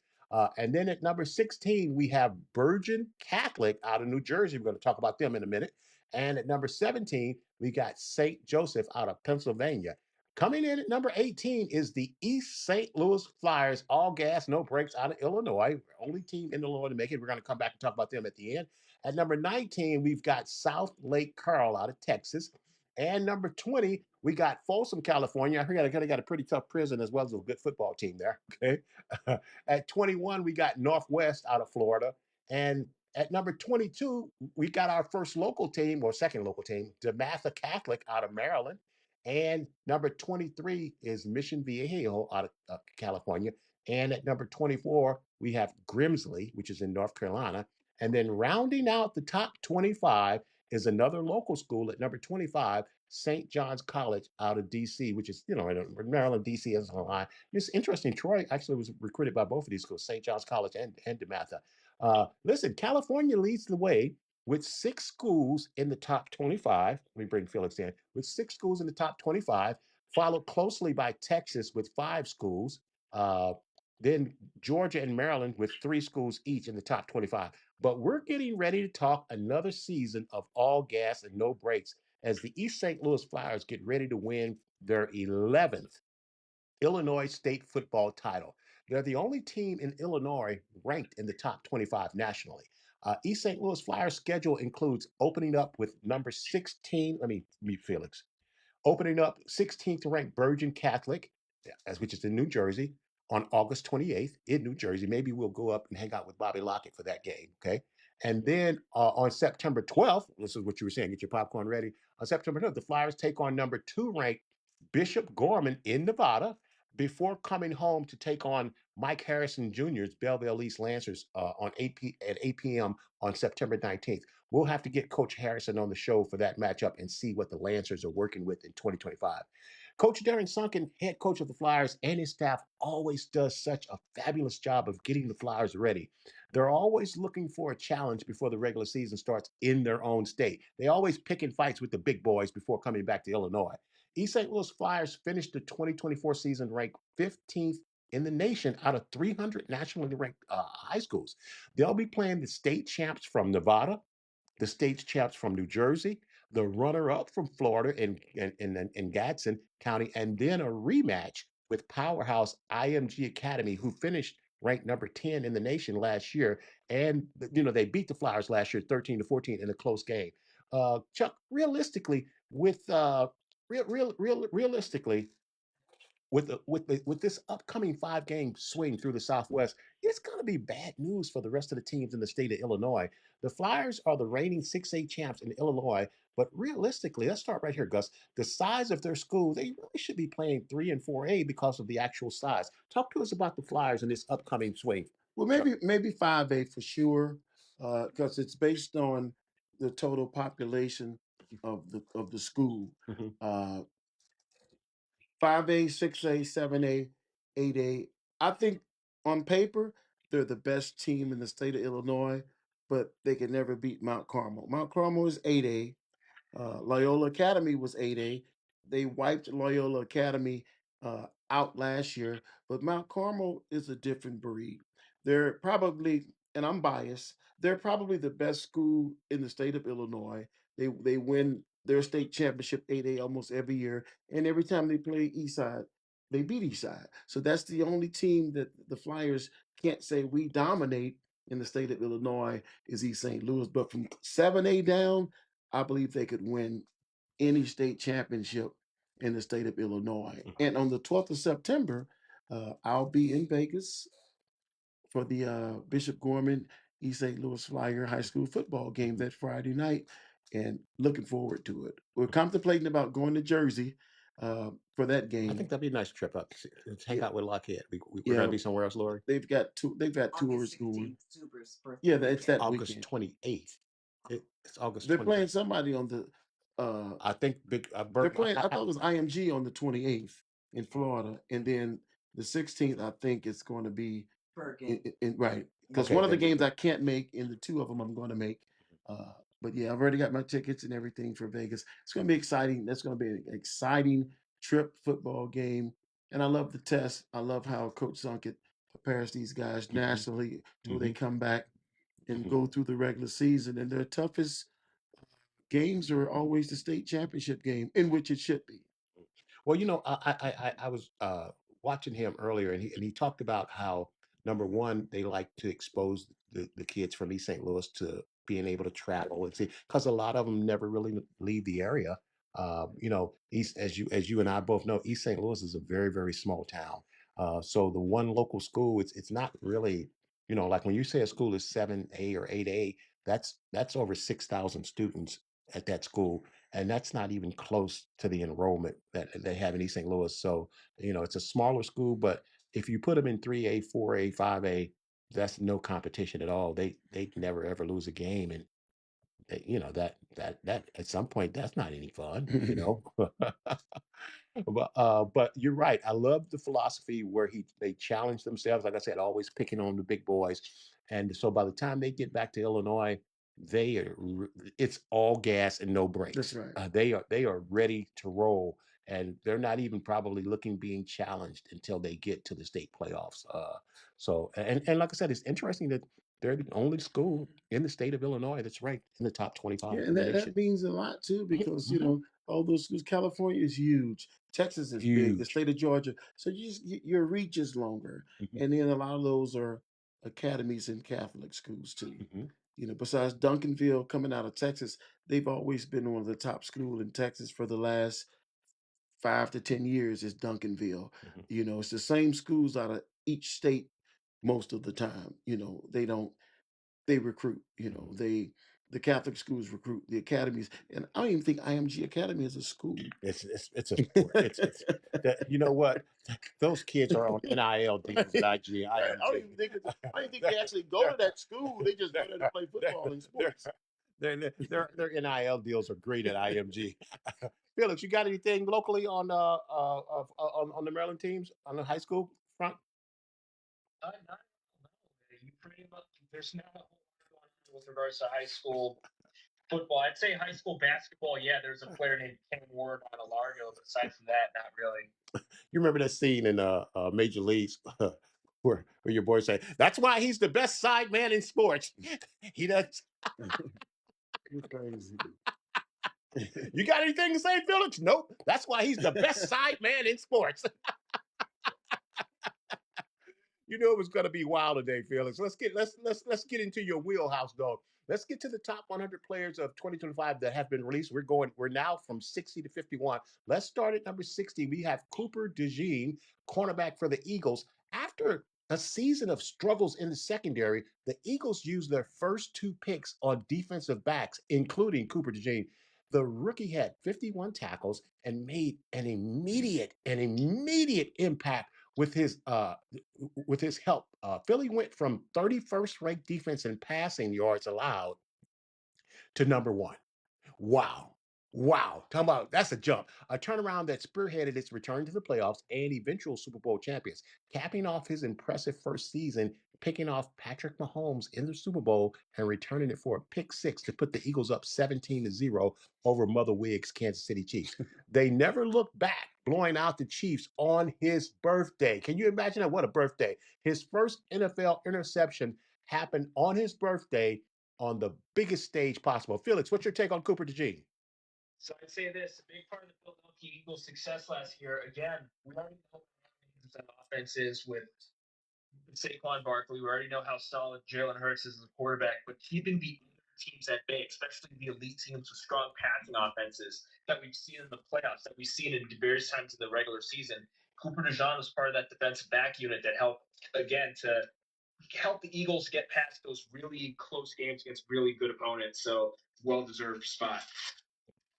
And then at number 16, we have Virgin Catholic out of New Jersey. We're going to talk about them in a minute. And at number 17, we got St. Joseph out of Pennsylvania. Coming in at number 18 is the East St. Louis Flyers, all gas, no brakes out of Illinois. Only team in Illinois to make it. We're going to come back and talk about them at the end. At number 19, we've got South Lake Carl out of Texas. And number 20, we got Folsom, California. I heard they got a pretty tough prison as well as a good football team there. Okay. At 21, we got Northwest out of Florida. And at number 22, we got our first local team or second local team, DeMatha Catholic out of Maryland. And number 23 is Mission Viejo out of California. And at number 24, we have Grimsley, which is in North Carolina. And then rounding out the top 25 is another local school at number 25, St. John's College out of DC, which is, in Maryland, DC is on the line. It's interesting. Troy actually was recruited by both of these schools, St. John's College and DeMatha. Listen, California leads the way with 6 schools in the top 25. Let me bring Felix in. With 6 schools in the top 25, followed closely by Texas with 5 schools. Then Georgia and Maryland with 3 schools each in the top 25. But we're getting ready to talk another season of all gas and no brakes as the East St. Louis Flyers get ready to win their 11th Illinois state football title. They're the only team in Illinois ranked in the top 25 nationally. East St. Louis Flyers schedule includes opening up with number 16. Let me meet Felix. Opening up 16th ranked Virgin Catholic, which is in New Jersey, on August 28th in New Jersey. Maybe we'll go up and hang out with Bobby Lockett for that game. Okay. And then on September 12th, this is what you were saying, get your popcorn ready. On September 12th, the Flyers take on number 2 ranked Bishop Gorman in Nevada before coming home to take on Mike Harrison Jr.'s Belleville East Lancers at 8 p.m. on September 19th. We'll have to get Coach Harrison on the show for that matchup and see what the Lancers are working with in 2025. Coach Darren Sunken, head coach of the Flyers, and his staff always does such a fabulous job of getting the Flyers ready. They're always looking for a challenge before the regular season starts in their own state. They always pick and fights with the big boys before coming back to Illinois. East St. Louis Flyers finished the 2024 season ranked 15th in the nation out of 300 nationally ranked high schools. They'll be playing the state champs from Nevada, the state champs from New Jersey, the runner-up from Florida in Gadsden County, and then a rematch with powerhouse IMG Academy, who finished ranked number 10 in the nation last year. And they beat the Flyers last year 13-14 in a close game. Chuck, realistically, realistically, with this upcoming 5-game swing through the Southwest, it's going to be bad news for the rest of the teams in the state of Illinois. The Flyers are the reigning 6A champs in Illinois, but realistically, let's start right here, Gus. The size of their school, they really should be playing 3 and 4A because of the actual size. Talk to us about the Flyers in this upcoming swing. Well, maybe 5A for sure, because it's based on the total population of the school. Mhm. 5A, 6A, 7A, 8A. I think on paper they're the best team in the state of Illinois, but they can never beat Mount Carmel. Mount Carmel is 8A. Loyola Academy was 8A. They wiped Loyola Academy out last year, but Mount Carmel is a different breed. They're probably, and I'm biased, they're probably the best school in the state of Illinois. They win their state championship 8A almost every year, and every time they play Eastside, they beat Eastside. So that's the only team that the Flyers can't say we dominate in the state of Illinois is East St. Louis. But from 7A down, I believe they could win any state championship in the state of Illinois. And on the 12th of September, I'll be in Vegas for the Bishop Gorman East St. Louis Flyer High School football game that Friday night, and looking forward to it. We're contemplating about going to Jersey for that I game. think that'd be a nice trip up. Let's hang Yeah. out with Lockheed. We're Yeah. going to be somewhere else, Lori? They've got tours August going. 16th, Zuber's birthday. Yeah, it's that August weekend. 28th. It's August They're 20th. playing somebody on the I think Big they're Bert. playing. I thought it was IMG on the 28th in Florida, and then the 16th. I think it's going to be Bergen. right, because Okay, one of the then. games I can't make, and the 2 of them I'm going to make. But yeah, I've already got my tickets and everything for Vegas. It's going to be exciting. That's going to be an exciting trip, football game, and I love the test. I love how Coach Zunkett prepares these guys Mhm. nationally till they Mhm. come back and Mhm. go through the regular season. And their toughest games are always the state championship game, in which it should be. Well, I was watching him earlier, and he talked about how number one they like to expose the kids from East St. Louis to being able to travel and see, because a lot of them never really leave the area. East, as you and I both know, East St. Louis is a very, very small town. So the one local school, it's not really, like when you say a school is 7A or 8A, that's over 6,000 students at that school, and that's not even close to the enrollment that they have in East St. Louis. So it's a smaller school, but if you put them in 3A, 4A, 5A, that's no competition at all. They never ever lose a game, and that at some point that's not any fun. But you're right. I love the philosophy where they challenge themselves. Like I said, always picking on the big boys, and so by the time they get back to Illinois, it's all gas and no That's brakes. right. They are ready to roll, and they're not even probably looking being challenged until they get to the state playoffs. And like I said, it's interesting that they're the only school in the state of Illinois that's ranked in the top Yeah, 25 in and the that nation. means a lot too because Mhm. all those schools. California is huge. Texas is big. The Huge. state of Georgia. So your reach is longer, Mhm, and then a lot of those are academies and Catholic schools too. mhm, Besides Duncanville coming out of Texas, they've always been one of the top school in Texas for the last 5 to 10 years. Is Duncanville. mhm, It's the same schools out of each state most of the time. They recruit, mhm. the Catholic schools recruit the academies, and I don't even think IMG Academy is a school. It's a sport. It's that you know what? Those kids are on NIL deals at IG, Right. IMG. I don't even think They're they actually go they're to that school. They just go they're there to play they're football and they're sports. their NIL deals are great at IMG. Felix, you got anything locally on the Maryland teams on the high school front? Not you pretty much there's not a whole lot going on with regards to high school football. I'd say high school basketball. Yeah, there's a player named Ken Ward on a Largo, but aside from that, not really. You remember that scene in Major Leagues where your boy say, "That's why he's the best side man in sports." He does. You're crazy. You got anything to say, Felix? Nope. That's why he's the best side man in sports. You know it was going to be wild today, Felix. Let's get into your wheelhouse, though. Let's get to the top 100 players of 2025 that have been released. We're now from 60 to 51. Let's start at number 60. We have Cooper DeJean, cornerback for the Eagles. After a season of struggles in the secondary, the Eagles used their first two picks on defensive backs, including Cooper DeJean. The rookie had 51 tackles and made an immediate impact with his help. Philly went from 31st ranked defense in passing yards allowed to number one. Wow. Wow. Talking about that's a jump. A turnaround that spearheaded its return to the playoffs and eventual Super Bowl champions, capping off his impressive first season, picking off Patrick Mahomes in the Super Bowl and returning it for a pick six to put the Eagles up 17-0 over Mother Wig's Kansas City Chiefs. They never looked back, blowing out the Chiefs on his birthday. Can you imagine that? What a birthday. His first NFL interception happened on his birthday on the biggest stage possible. Felix, what's your take on Cooper DeJean? So I'd say this: a big part of the Philadelphia Eagles' success last year. Again, we already know what the offense is with Saquon Barkley. We already know how solid Jalen Hurts is as a quarterback, but keeping the other teams at bay, especially the elite teams with strong passing offenses that we've seen in the playoffs, that we've seen in various times in the regular season. Cooper DeJean was part of that defensive back unit that helped, again, to help the Eagles get past those really close games against really good opponents. So, well-deserved spot.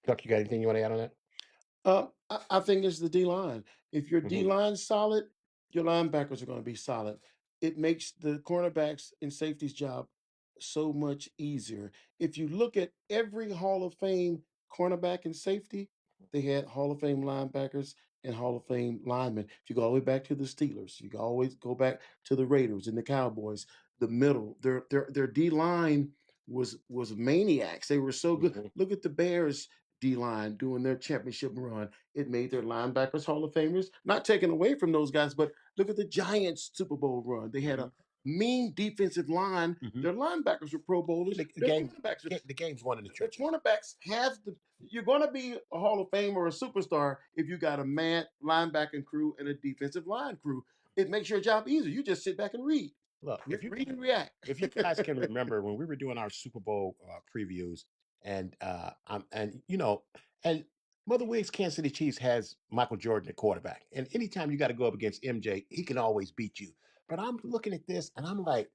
Chuck, you got anything you want to add on that? I think it's the D line. If your D Mhm, line's solid, your linebackers are going to be solid. It makes the cornerbacks and safeties job so much easier. If you look at every Hall of Fame cornerback and safety, they had Hall of Fame linebackers and Hall of Fame linemen. If you go all the way back to the Steelers, you can always go back to the Raiders and the Cowboys. The middle, their D line was maniacs. They were so good. mhm, Look at the Bears D line doing their championship run. It made their linebackers Hall of Famers. Not taken away from those guys, but look at the Giants Super Bowl run. They had mhm, a mean defensive line. mhm. Their linebackers were Pro Bowlers. The Their game, cornerbacks, the game's won in the their trenches. cornerbacks have the. You're going to be a Hall of Fame or a superstar if you got a man linebacking crew and a defensive line crew. It makes your job easier. You just sit back and read. Look, Read and react. if you guys can remember when we were doing our Super Bowl previews, and and Mother Wiggs Kansas City Chiefs has Michael Jordan at quarterback, and anytime you got to go up against MJ, he can always beat you. But I'm looking at this and I'm like,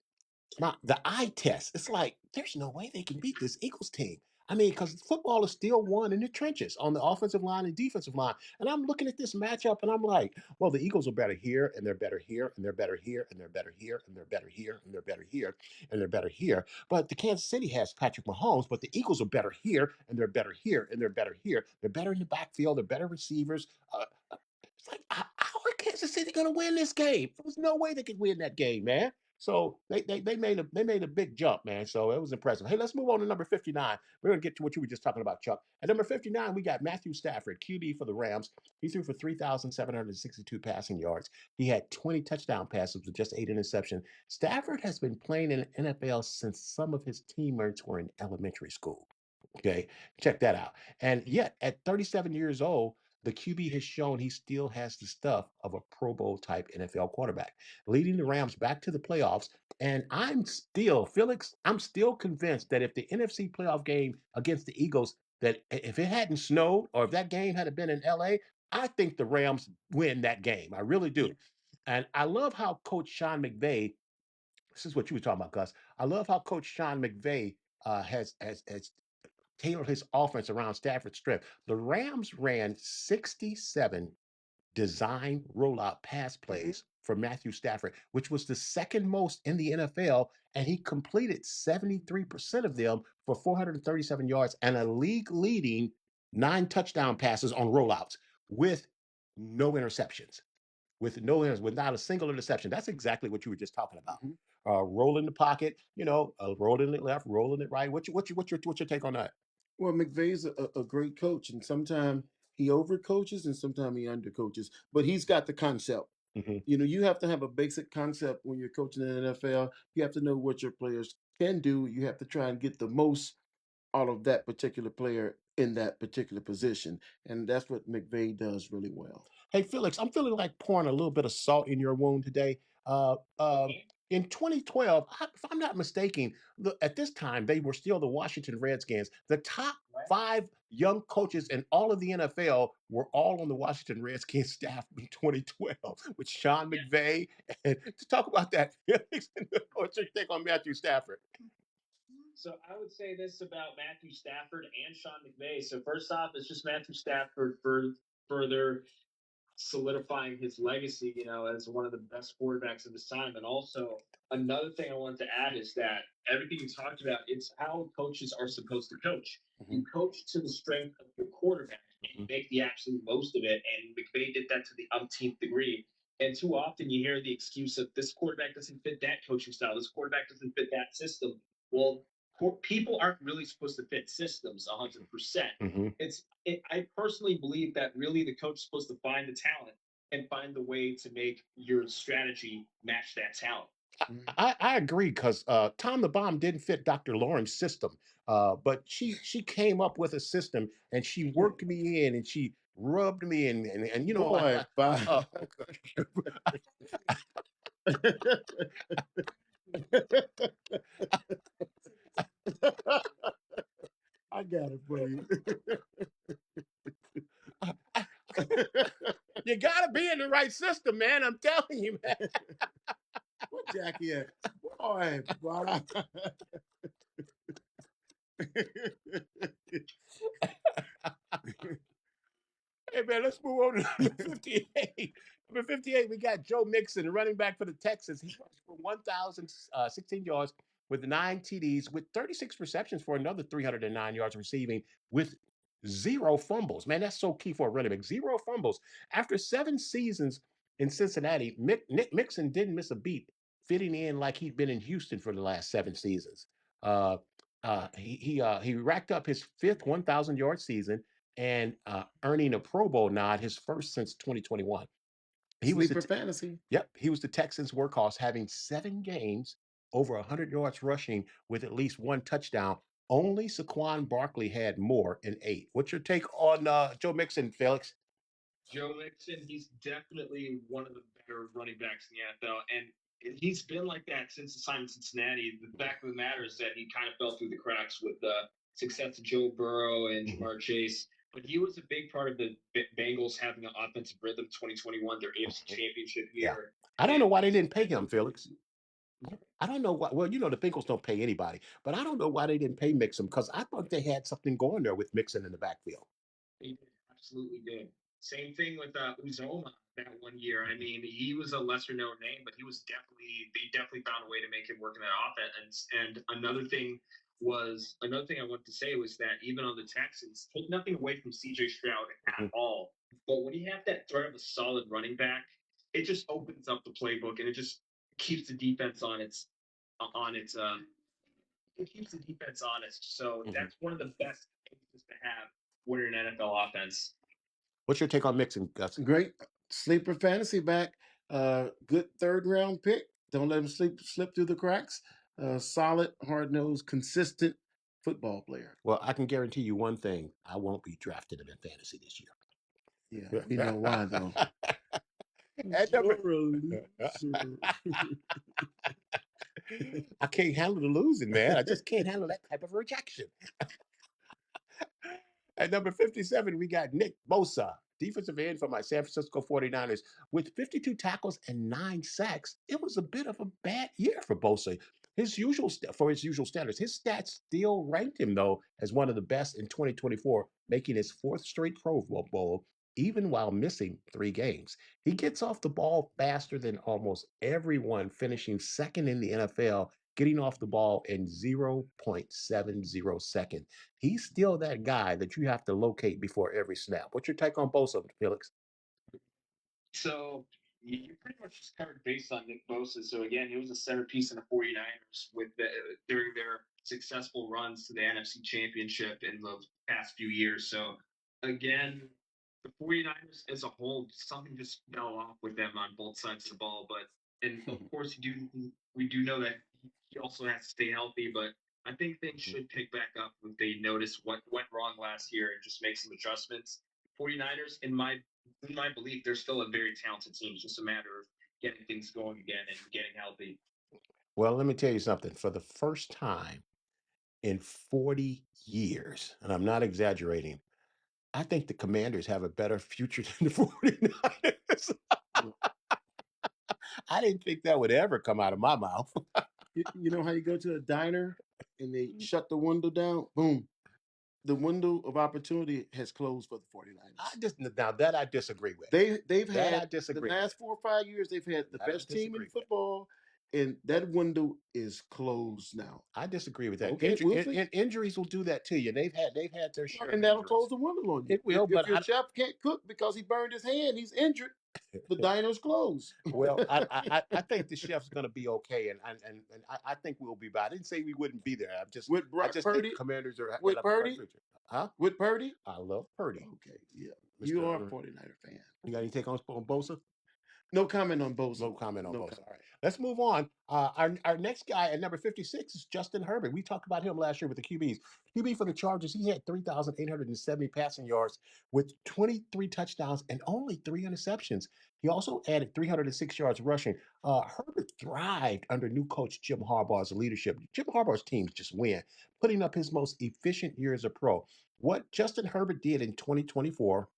the eye test. It's like there's no way they can beat this Eagles team. I mean, because football is still won in the trenches on the offensive line and defensive line. And I'm looking at this matchup and I'm like, well, the Eagles are better here, and they're better here, and they're better here, and they're better here, and they're better here, and they're better here, and they're better here. But the Kansas City has Patrick Mahomes, but the Eagles are better here, and they're better here, and they're better here. They're better in the backfield. They're better receivers. It's like, how are Kansas City going to win this game? There's no way they could win that game, man. So they made a big jump, man. So it was impressive. Hey, let's move on to number 59. We're gonna get to what you were just talking about, Chuck. At number 59, we got Matthew Stafford, QB for the Rams. He threw for 3,762 passing yards. He had 20 touchdown passes with just 8 interceptions. Stafford has been playing in the NFL since some of his teammates were in elementary school. Okay, check that out. And yet, at 37 years old, the QB has shown he still has the stuff of a Pro Bowl type NFL quarterback, leading the Rams back to the playoffs. And Felix, I'm still convinced that if the NFC playoff game against the Eagles, that if it hadn't snowed or if that game had been in LA, I think the Rams win that game. I really do. And I love how Coach Sean McVay, this is what you were talking about, Gus. I love how Coach Sean McVay has tailored his offense around Stafford's strength. The Rams ran 67 design rollout pass plays for Matthew Stafford, which was the second most in the NFL, and he completed 73% of them for 437 yards and a league leading 9 touchdown passes on rollouts with no interceptions. With not a single interception. That's exactly what you were just talking about. Rolling the pocket, rolling it left, rolling it right. What's your take on that? Well, McVay's a great coach, and sometimes he overcoaches and sometimes he undercoaches, but he's got the concept. Mhm. You have to have a basic concept when you're coaching in the NFL. You have to know what your players can do. You have to try and get the most out of that particular player in that particular position, and that's what McVay does really well. Hey, Felix, I'm feeling like pouring a little bit of salt in your wound today. In 2012, if I'm not mistaken, at this time they were still the Washington Redskins. The top 5 young coaches in all of the NFL were all on the Washington Redskins staff in 2012 with Sean McVay. And to talk about that, Felix, what's your take on Matthew Stafford? So I would say this about Matthew Stafford and Sean McVay. So first off, it's just Matthew Stafford for further solidifying his legacy, as one of the best quarterbacks of his time. And also, another thing I wanted to add is that everything you talked about, it's how coaches are supposed to coach. You coach to the strength of your quarterback and you make the absolute most of it. And McVay did that to the umpteenth degree. And too often you hear the excuse of this quarterback doesn't fit that coaching style, this quarterback doesn't fit that system. Well, people aren't really supposed to fit systems 100%. Mhm. I personally believe that really the coach is supposed to find the talent and find the way to make your strategy match that talent. I agree because Tom the Bomb didn't fit Dr. Lauren's system, but she came up with a system and she worked me in and she rubbed me in and Boy, bye. I got it for you. you gotta be in the right system, man. I'm telling you, man. What Jackie at? Boy, bye. Hey man, let's move on to number 58. Number 58, we got Joe Mixon, running back for the Texans. He rushed for 1,016 yards with 9 TDs, with 36 receptions for another 309 yards receiving, with 0 fumbles. Man, that's so key for a running back. 0 fumbles. After 7 seasons in Cincinnati, Nick Mixon didn't miss a beat, fitting in like he'd been in Houston for the last 7 seasons. Uh, he racked up his fifth 1,000-yard season and earning a Pro Bowl nod, his first since 2021. He was Sleeper fantasy. he was the Texans' workhorse, having 7 games over 100 yards rushing with at least 1 touchdown. Only Saquon Barkley had more in 8. What's your take on Joe Mixon, Felix? Joe Mixon, he's definitely one of the better running backs in the NFL. And He's been like that since the time in Cincinnati. The fact of the matter is that he kind of fell through the cracks with the success of Joe Burrow and Jamar Chase. But he was a big part of the Bengals having an offensive rhythm 2021, their AFC championship Yeah. year. I don't know why they didn't pay him, Felix. I don't know why. Well, the Bengals don't pay anybody, but I don't know why they didn't pay Mixon because I thought they had something going there with Mixon in the backfield. They absolutely did. Same thing with Uzoma that one year. I mean, he was a lesser known name, but they definitely found a way to make him work in that offense. And another thing I wanted to say was that even on the Texans, take nothing away from CJ Stroud at all. But when you have that threat of a solid running back, it just opens up the playbook and it just keeps the defense on its it keeps the defense honest. So that's one of the best things to have when you're an NFL offense. What's your take on Mixon, Gus? Great sleeper fantasy back. Good third round pick. Don't let him slip through the cracks. Solid, hard nosed, consistent football player. Well, I can guarantee you one thing: I won't be drafted him in fantasy this year. Yeah, you know why though? At number- You're a loser. I can't handle the losing, man. I just can't handle that type of rejection. At number 57, we got Nick Bosa, defensive end for my San Francisco 49ers, with 52 tackles and 9 sacks. It was a bit of a bad year for Bosa. For his usual standards, his stats still ranked him though as one of the best in 2024, making his 4th straight Pro Bowl, even while missing 3 games. He gets off the ball faster than almost everyone, finishing second in the NFL, getting off the ball in 0.70 seconds. He's still that guy that you have to locate before every snap. What's your take on Bosa, Felix? So you pretty much just covered base on Nick Bosa. So again, he was a centerpiece in the 49ers during their successful runs to the NFC Championship in the past few years. So again, the 49ers as a whole, something just fell off with them on both sides of the ball. And of course, we do know that he also has to stay healthy. But I think things should pick back up if they notice what went wrong last year and just make some adjustments. 49ers, in my belief, they're still a very talented team. It's just a matter of getting things going again and getting healthy. Well, let me tell you something. For the first time in 40 years, and I'm not exaggerating, I think the Commanders have a better future than the 49ers. I didn't think that would ever come out of my mouth. You know how you go to a diner and they shut the window down? Boom. The window of opportunity has closed for the 49ers. Now that I disagree with. They've That I had disagree the last 4 or 5 years. They've had the That I best team disagree in with. football, and that window is closed now. I disagree with that. Okay, we'll see. Injuries will do that to you. They've had their share, And of that'll injuries. close the window on you. It will, if but your chef can't cook because he burned his hand, he's injured. The diner's closed. Well, I think the chef's going to be okay, and I think we'll be by. I didn't say we wouldn't be there. I just Purdy, think Commanders are with Purdy, huh? With Purdy, I love Purdy. Okay, yeah, you are a 49er fan. You got any take on Bosa? No comment on Bosa. No comment on Bosa. All right, let's move on. Our next guy at number 56 is Justin Herbert. We talked about him last year with the QBs. QB for the Chargers, he had 3,870 passing yards with 23 touchdowns and only 3 interceptions. He also added 306 yards rushing. Herbert thrived under new coach Jim Harbaugh's leadership. Jim Harbaugh's teams just win, putting up his most efficient year as a pro. What Justin Herbert did in 2024,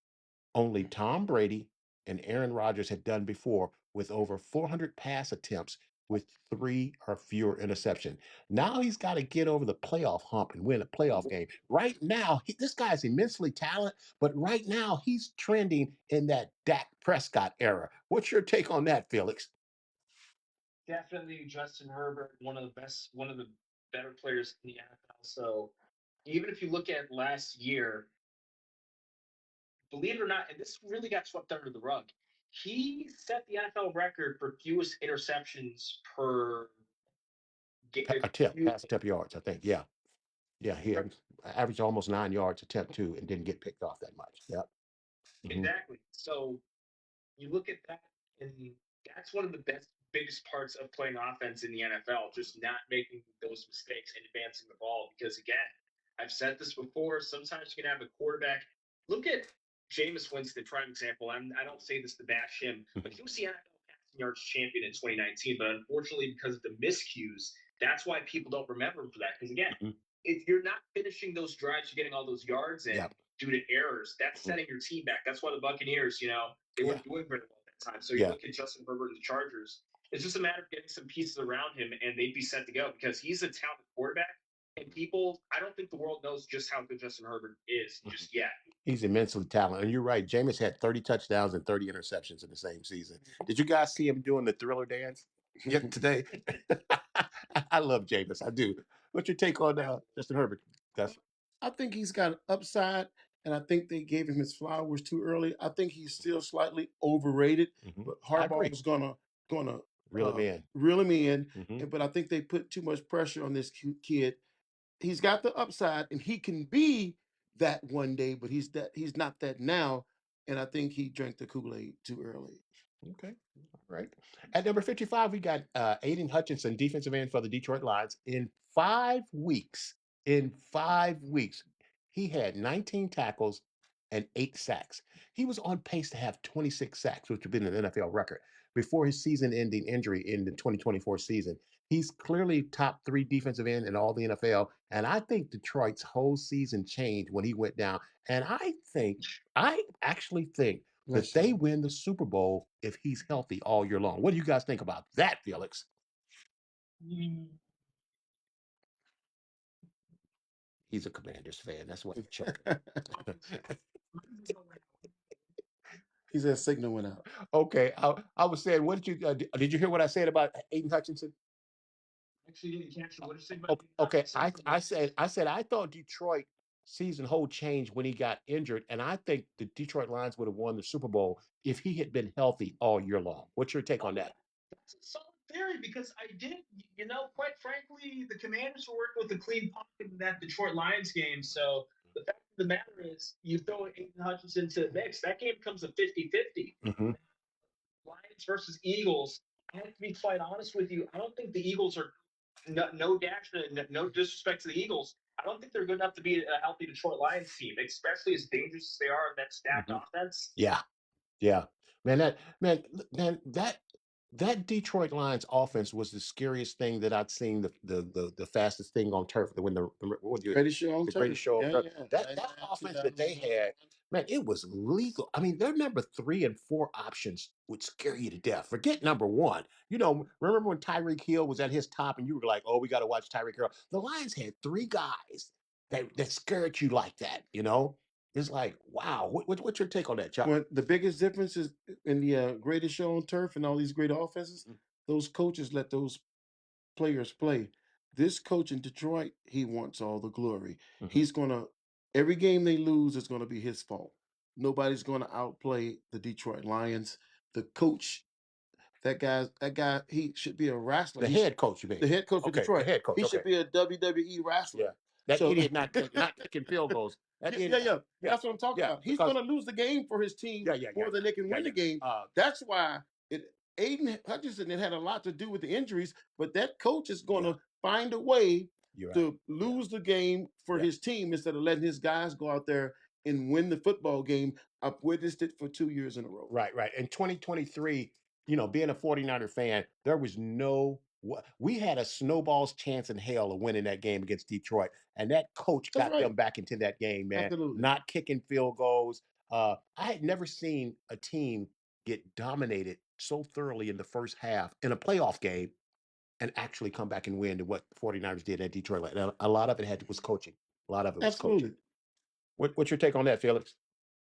only Tom Brady and Aaron Rodgers had done before, with over 400 pass attempts with 3 or fewer interceptions. Now he's got to get over the playoff hump and win a playoff game. Right now, this guy is immensely talented, but right now he's trending in that Dak Prescott era. What's your take on that, Felix? Definitely Justin Herbert, one of the better players in the NFL. So even if you look at last year, believe it or not, and this really got swept under the rug, he set the NFL record for fewest interceptions per pass attempt yards, I think. Yeah. He averaged almost 9 yards attempt to and didn't get picked off that much. Yep. Exactly. So you look at that, and that's one of the biggest parts of playing offense in the NFL, just not making those mistakes and advancing the ball. Because again, I've said this before, sometimes you can have a quarterback. Look at Jameis Winston, prime example. I don't say this to bash him, but he was the NFL passing yards champion in 2019. But unfortunately, because of the miscues, that's why people don't remember him for that. Because again, Mhm. if you're not finishing those drives, you're getting all those yards in Yep. due to errors, that's setting your team back. That's why the Buccaneers, they Yeah. weren't doing very well at that time. So you Yeah. look at Justin Herbert and the Chargers. It's just a matter of getting some pieces around him, and they'd be set to go because he's a talented quarterback. And people, I don't think the world knows just how good Justin Herbert is just yet. He's immensely talented. And you're right. Jameis had 30 touchdowns and 30 interceptions in the same season. Did you guys see him doing the Thriller dance yet today? I love Jameis. I do. What's your take on Justin Herbert, Gus? I think he's got an upside, and I think they gave him his flowers too early. I think he's still slightly overrated, but I agree. Harbaugh is gonna Reel him in. reel him in. Mhm. But I think they put too much pressure on this kid. He's got the upside, and he can be that one day, but he's not that now. And I think he drank the Kool-Aid too early. Okay. All right. At number 55, we got Aiden Hutchinson, defensive end for the Detroit Lions. In 5 weeks, he had 19 tackles and 8 sacks. He was on pace to have 26 sacks, which would have been an NFL record before his season-ending injury in the 2024 season. He's clearly top 3 defensive end in all the NFL, and I think Detroit's whole season changed when he went down. And I actually think that Bless they you. win the Super Bowl if he's healthy all year long. What do you guys think about that, Felix? He's a Commanders fan. That's why he's choking. He said signal went out. Okay, I was saying, what did you hear what I said about Aiden Hutchinson? Actually, didn't catch it. What did you say about Okay, I said I thought Detroit season whole changed when he got injured, and I think the Detroit Lions would have won the Super Bowl if he had been healthy all year long. What's your take on that? That's a solid theory because quite frankly, the Commanders were working with a clean pocket in that Detroit Lions game. So the fact of the matter is, you throw Aiden Hutchinson to the mix, that game becomes a 50-50. Mm-hmm. Lions versus Eagles. I have to be quite honest with you. I don't think the Eagles are no disrespect to the Eagles. I don't think they're good enough to be a healthy Detroit Lions team, especially as dangerous as they are in that stacked offense. Yeah, yeah, man, that Detroit Lions offense was the scariest thing that I'd seen. The fastest thing on turf. When Greatest show on the turf. greatest show on Yeah, turf. yeah. That offense that they had, man, it was lethal. I mean, their number 3 and 4 options would scare you to death. Forget number 1. Remember when Tyreek Hill was at his top, and you were like, "Oh, we got to watch Tyreek Hill." The Lions had 3 guys that scared you like that. It's like, wow. What's your take on that, Chuck? Well, the biggest difference is in the greatest show on turf and all these great offenses, those coaches let those players play. This coach in Detroit, he wants all the glory. He's gonna every game they lose is gonna be his fault. Nobody's gonna outplay the Detroit Lions. The coach, that guy, he should be a wrestler. The head coach, you mean? The head coach of Okay, the Detroit. head coach. He Okay. should be a WWE wrestler. Yeah. That So- idiot not kicking field goals. That Yeah, idiot, yeah. That's what I'm talking yeah, about. He's because- going to lose the game for his team Yeah, yeah, more than they can win the game. Uh, That's why Aiden Hutchinson, it had a lot to do with the injuries, but that coach is going to find a way You're right. to lose the game for his team instead of letting his guys go out there and win the football game. I've witnessed it for 2 years in a row. Right. In 2023, being a 49er fan, there was we had a snowball's chance in hell of winning that game against Detroit. And that coach That's got right. them back into that game, man. Absolutely. Not kicking field goals. I had never seen a team get dominated so thoroughly in the first half in a playoff game and actually come back and win to what the 49ers did at Detroit. A lot of it was coaching. A lot of it was Absolutely. coaching. What's your take on that, Felix?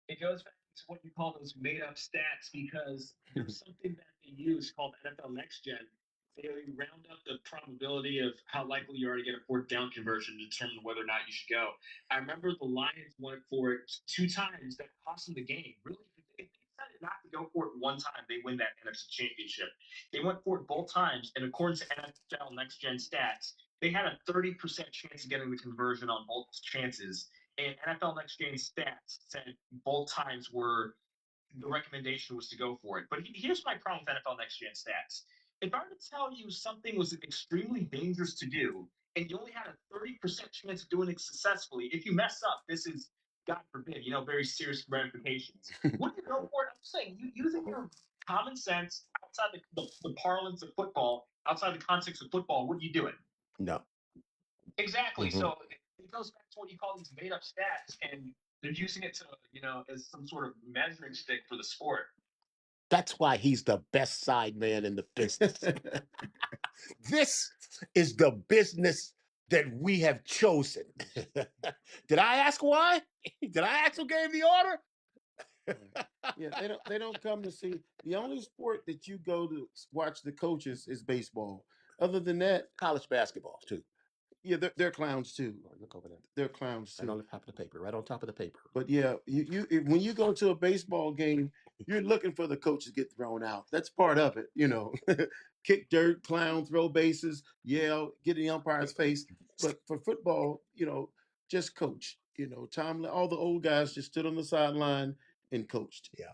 It goes back to what you call those made-up stats because there's something that they use called NFL Next Gen. They round up the probability of how likely you are to get a 4th down conversion to determine whether or not you should go. I remember the Lions went for it 2 times that cost them the game. Really, if they decided not to go for it one time, they win that NFC Championship. They went for it both times, and according to NFL Next Gen stats, they had a 30% chance of getting the conversion on both chances. And NFL Next Gen stats said both times the recommendation was to go for it. But here's my problem with NFL Next Gen stats. If I were to tell you something was extremely dangerous to do, and you only had a 30% chance of doing it successfully, if you mess up, this is, God forbid, very serious ramifications. Wouldn't you go for it? I'm saying, using your common sense outside the parlance of football, outside the context of football, what are you doing? No. Exactly. Mhm. So it goes back to what you call these made up stats, and they're using it to, as some sort of measuring stick for the sport. That's why he's the best side man in the business. This is the business that we have chosen. Did I ask why? Did I ask who gave the order? Yeah, they don't come to see. The only sport that you go to watch the coaches is baseball. Other than that, College basketball too. yeah, they're clowns too. Look over there. They're clowns Right on too. the top of the paper. Right on top of the paper. But yeah, when you go to a baseball game, you're looking for the coach to get thrown out. That's part of it, Kick dirt, clown, throw bases, yell, get in the umpire's face. But for football, just coach. Tom, all the old guys just stood on the sideline and coached. Yeah.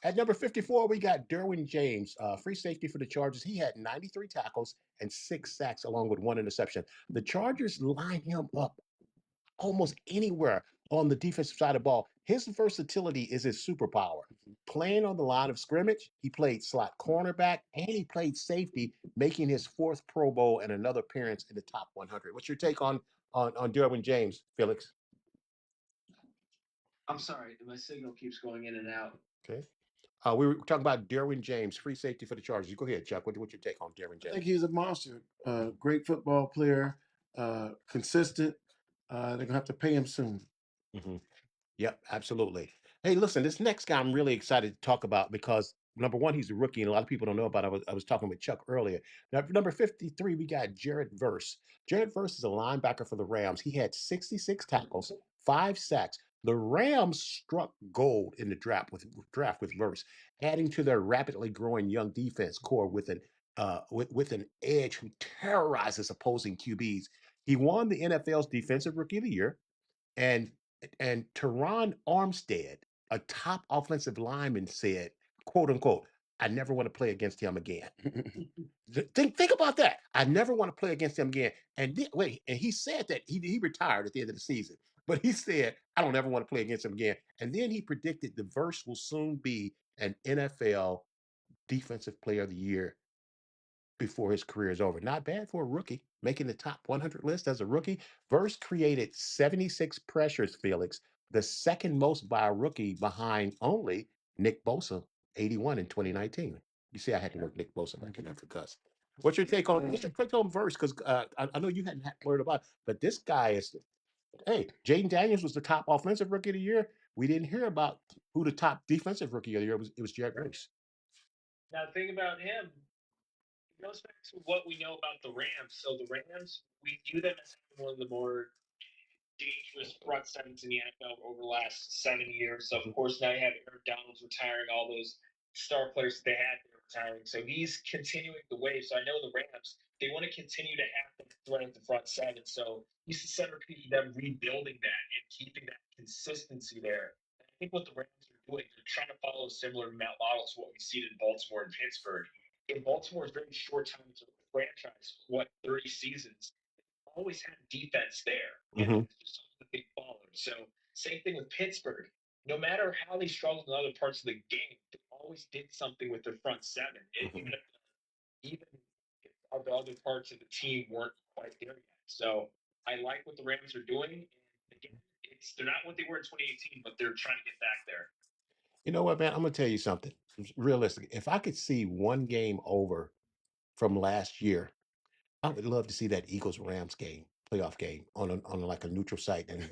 At number 54, we got Derwin James, free safety for the Chargers. He had 93 tackles and 6 sacks, along with 1 interception. The Chargers line him up almost anywhere on the defensive side of the ball. His versatility is his superpower. Playing on the line of scrimmage, he played slot cornerback and he played safety, making his 4th Pro Bowl and another appearance in the top 100. What's your take on Derwin James, Felix? I'm sorry, my signal keeps going in and out. Okay. We were talking about Derwin James, free safety for the Chargers. You go ahead, Chuck. What's your take on Derwin I think James? he's a monster. Great football player, consistent. They're gonna have to pay him soon. Mhm. Yep, absolutely. Hey, listen, this next guy I'm really excited to talk about because number one, he's a rookie, and a lot of people don't know about. I was talking with Chuck earlier. Now, number 53, we got Jared Verse. Jared Verse is a linebacker for the Rams. He had 66 tackles, 5 sacks. The Rams struck gold in the draft with Verse, adding to their rapidly growing young defense core with an edge who terrorizes opposing QBs. He won the NFL's Defensive Rookie of the Year, and Teron Armstead, a top offensive lineman, said, quote unquote, I never want to play against him again. Think about that. I never want to play against him again. And and he said that he retired at the end of the season, but he said, I don't ever want to play against him again. And then he predicted the Verse will soon be an NFL Defensive Player of the Year before his career is over. Not bad for a rookie, making the top 100 list as a rookie. Verse created 76 pressures, Felix, the second most by a rookie behind only Nick Bosa, 81 in 2019. You see, I had to work Nick Bosa back in there for Gus. What's your take on Verse? Because I know you hadn't heard about it, but this guy is, hey, Jaden Daniels was the top offensive rookie of the year. We didn't hear about who the top defensive rookie of the year was. It was Jared Verse. Now, the thing about him, it goes back to what we know about the Rams. So the Rams, we view them as one of the more dangerous front sevens in the NFL over the last 7 years. So of course now you have Aaron Donald's retiring, all those star players that they had there retiring. So he's continuing the wave. So I know the Rams, they want to continue to have the threat at the front seven. So he's the centerpiece of them rebuilding that and keeping that consistency there. And I think what the Rams are doing, they're trying to follow a similar model to what we've seen in Baltimore and Pittsburgh. In Baltimore's very short time as a franchise, 30 seasons, always had defense there. And it's just something that they followed. So same thing with Pittsburgh. No matter how they struggled in other parts of the game, they always did something with their front seven. Even if the other parts of the team weren't quite there yet. So I like what the Rams are doing. And again, they're not what they were in 2018, but they're trying to get back there. You know what, man? I'm gonna tell you something. Realistic. If I could see one game over from last year, I would love to see that Eagles Rams game, playoff game, on like a neutral site. And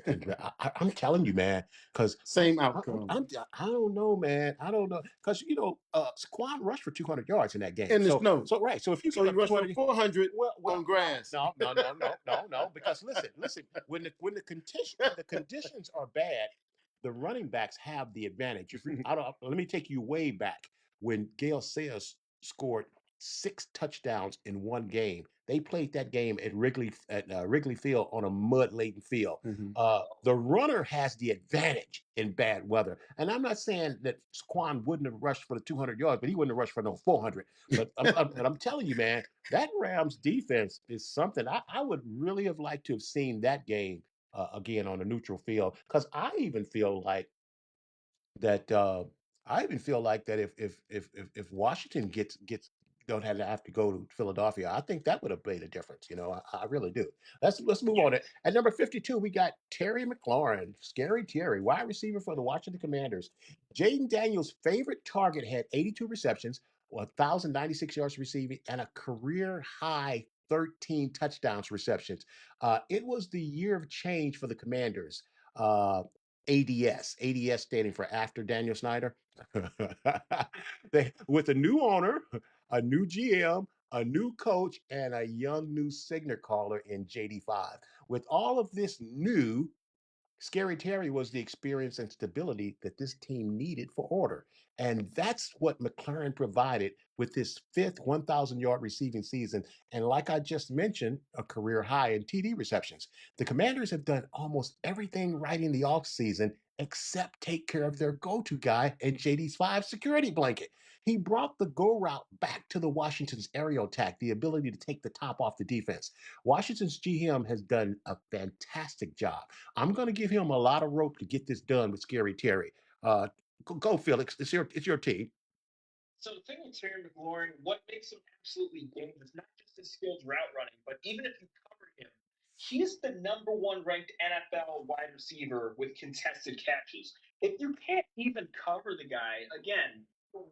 I'm telling you, man, because Same outcome. I don't know, man. I don't know because Saquon rushed for 200 yards in that game. In the snow. So right. So if you So he rushed for 400 on grass. no, because listen. When the conditions are bad, the running backs have the advantage. Let me take you way back when Gale Sayers scored 6 touchdowns in one game. They played that game at Wrigley Field on a mud-laden field. The runner has the advantage in bad weather, and I'm not saying that Saquon wouldn't have rushed for the 200 yards, but he wouldn't have rushed for no 400. But I'm telling you, man, that Rams defense is something. I would really have liked to have seen that game again on a neutral field because I even feel like that. I even feel like that if Washington gets don't have to go to Philadelphia, I think that would have made a difference. I really do. Let's move on. At number 52, we got Terry McLaurin, Scary Terry, wide receiver for the Washington Commanders. Jaden Daniels' favorite target had 82 receptions, 1,096 yards receiving, and a career high 13 touchdowns receptions. It was the year of change for the Commanders. ADS standing for after Daniel Snyder. With a new owner, a new GM, a new coach, and a young new signal caller in JD5. With all of this new, Scary Terry was the experience and stability that this team needed for order. And that's what McLaren provided with his fifth 1,000-yard receiving season. And like I just mentioned, a career high in TD receptions. The Commanders have done almost everything right in the offseason except take care of their go-to guy and JD's 5 security blanket. He brought the go route back to the Washington's aerial attack, the ability to take the top off the defense. Washington's GM has done a fantastic job. I'm going to give him a lot of rope to get this done with Scary Terry. Go, Felix. It's your team. So the thing with Terry McLaurin, what makes him absolutely dangerous, not just his skilled route running, but even if you cover him, he's the number one ranked NFL wide receiver with contested catches. If you can't even cover the guy, again,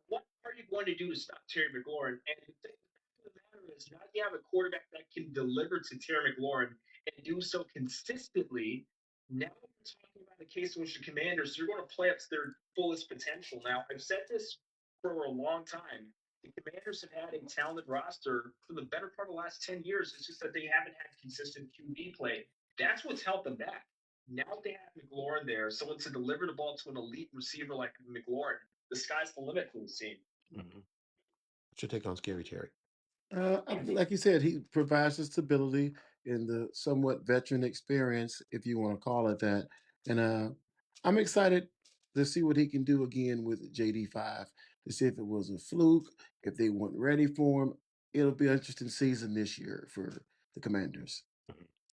what are you going to do to stop Terry McLaurin? And the fact of the matter is, now you have a quarterback that can deliver to Terry McLaurin and do so consistently. Now we're talking about the case in which the Commanders, they're going to play up to their fullest potential. Now, I've said this for a long time. The Commanders have had a talented roster for the better part of the last 10 years. It's just that they haven't had consistent QB play. That's what's held them back. Now they have McLaurin there, someone to deliver the ball to an elite receiver like McLaurin. The sky's the limit for this team. Mm-hmm. What's your take on Scary Terry? Like you said, he provides the stability and the somewhat veteran experience, if you want to call it that. And I'm excited to see what he can do again with JD5, to see if it was a fluke, if they weren't ready for him. It'll be an interesting season this year for the Commanders.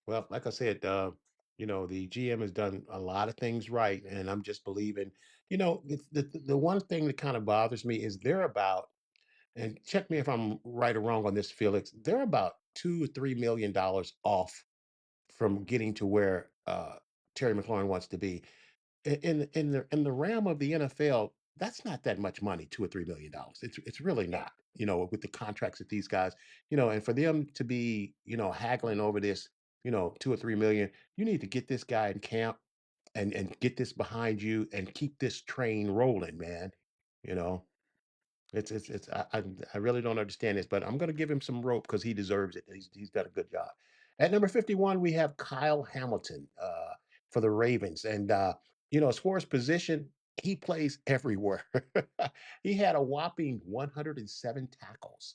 Well, like I said, the GM has done a lot of things right, and I'm just believing. The one thing that kind of bothers me is they're about, and check me if I'm right or wrong on this, Felix. They're about $2 or $3 million off from getting to where Terry McLaurin wants to be. In the realm of the NFL, that's not that much money, $2 or $3 million. It's really not. With the contracts that these guys, and for them to be, haggling over this, 2 or 3 million, you need to get this guy in camp and get this behind you and keep this train rolling, man. You know, I really don't understand this, but I'm going to give him some rope because he deserves it. He's done a good job. At number 51, we have Kyle Hamilton for the Ravens, and as far as position, he plays everywhere. He had a whopping 107 tackles.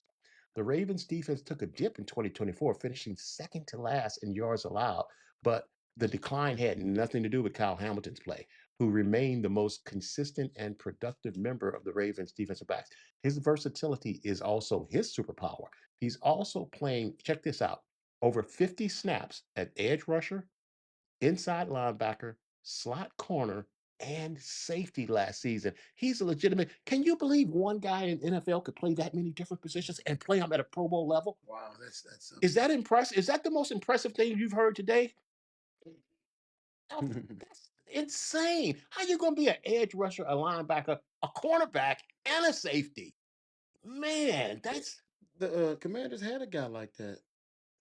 The Ravens defense took a dip in 2024, finishing second to last in yards allowed, but the decline had nothing to do with Kyle Hamilton's play, who remained the most consistent and productive member of the Ravens defensive backs. His versatility is also his superpower. He's also playing, check this out, over 50 snaps at edge rusher, inside linebacker, slot corner, and safety last season. He's a legitimate. Can you believe one guy in NFL could play that many different positions and play them at a Pro Bowl level? Wow, that's Is that impressive? Is that the most impressive thing you've heard today? That's insane. How you going to be an edge rusher, a linebacker, a cornerback, and a safety? Man, that's the Commanders had a guy like that,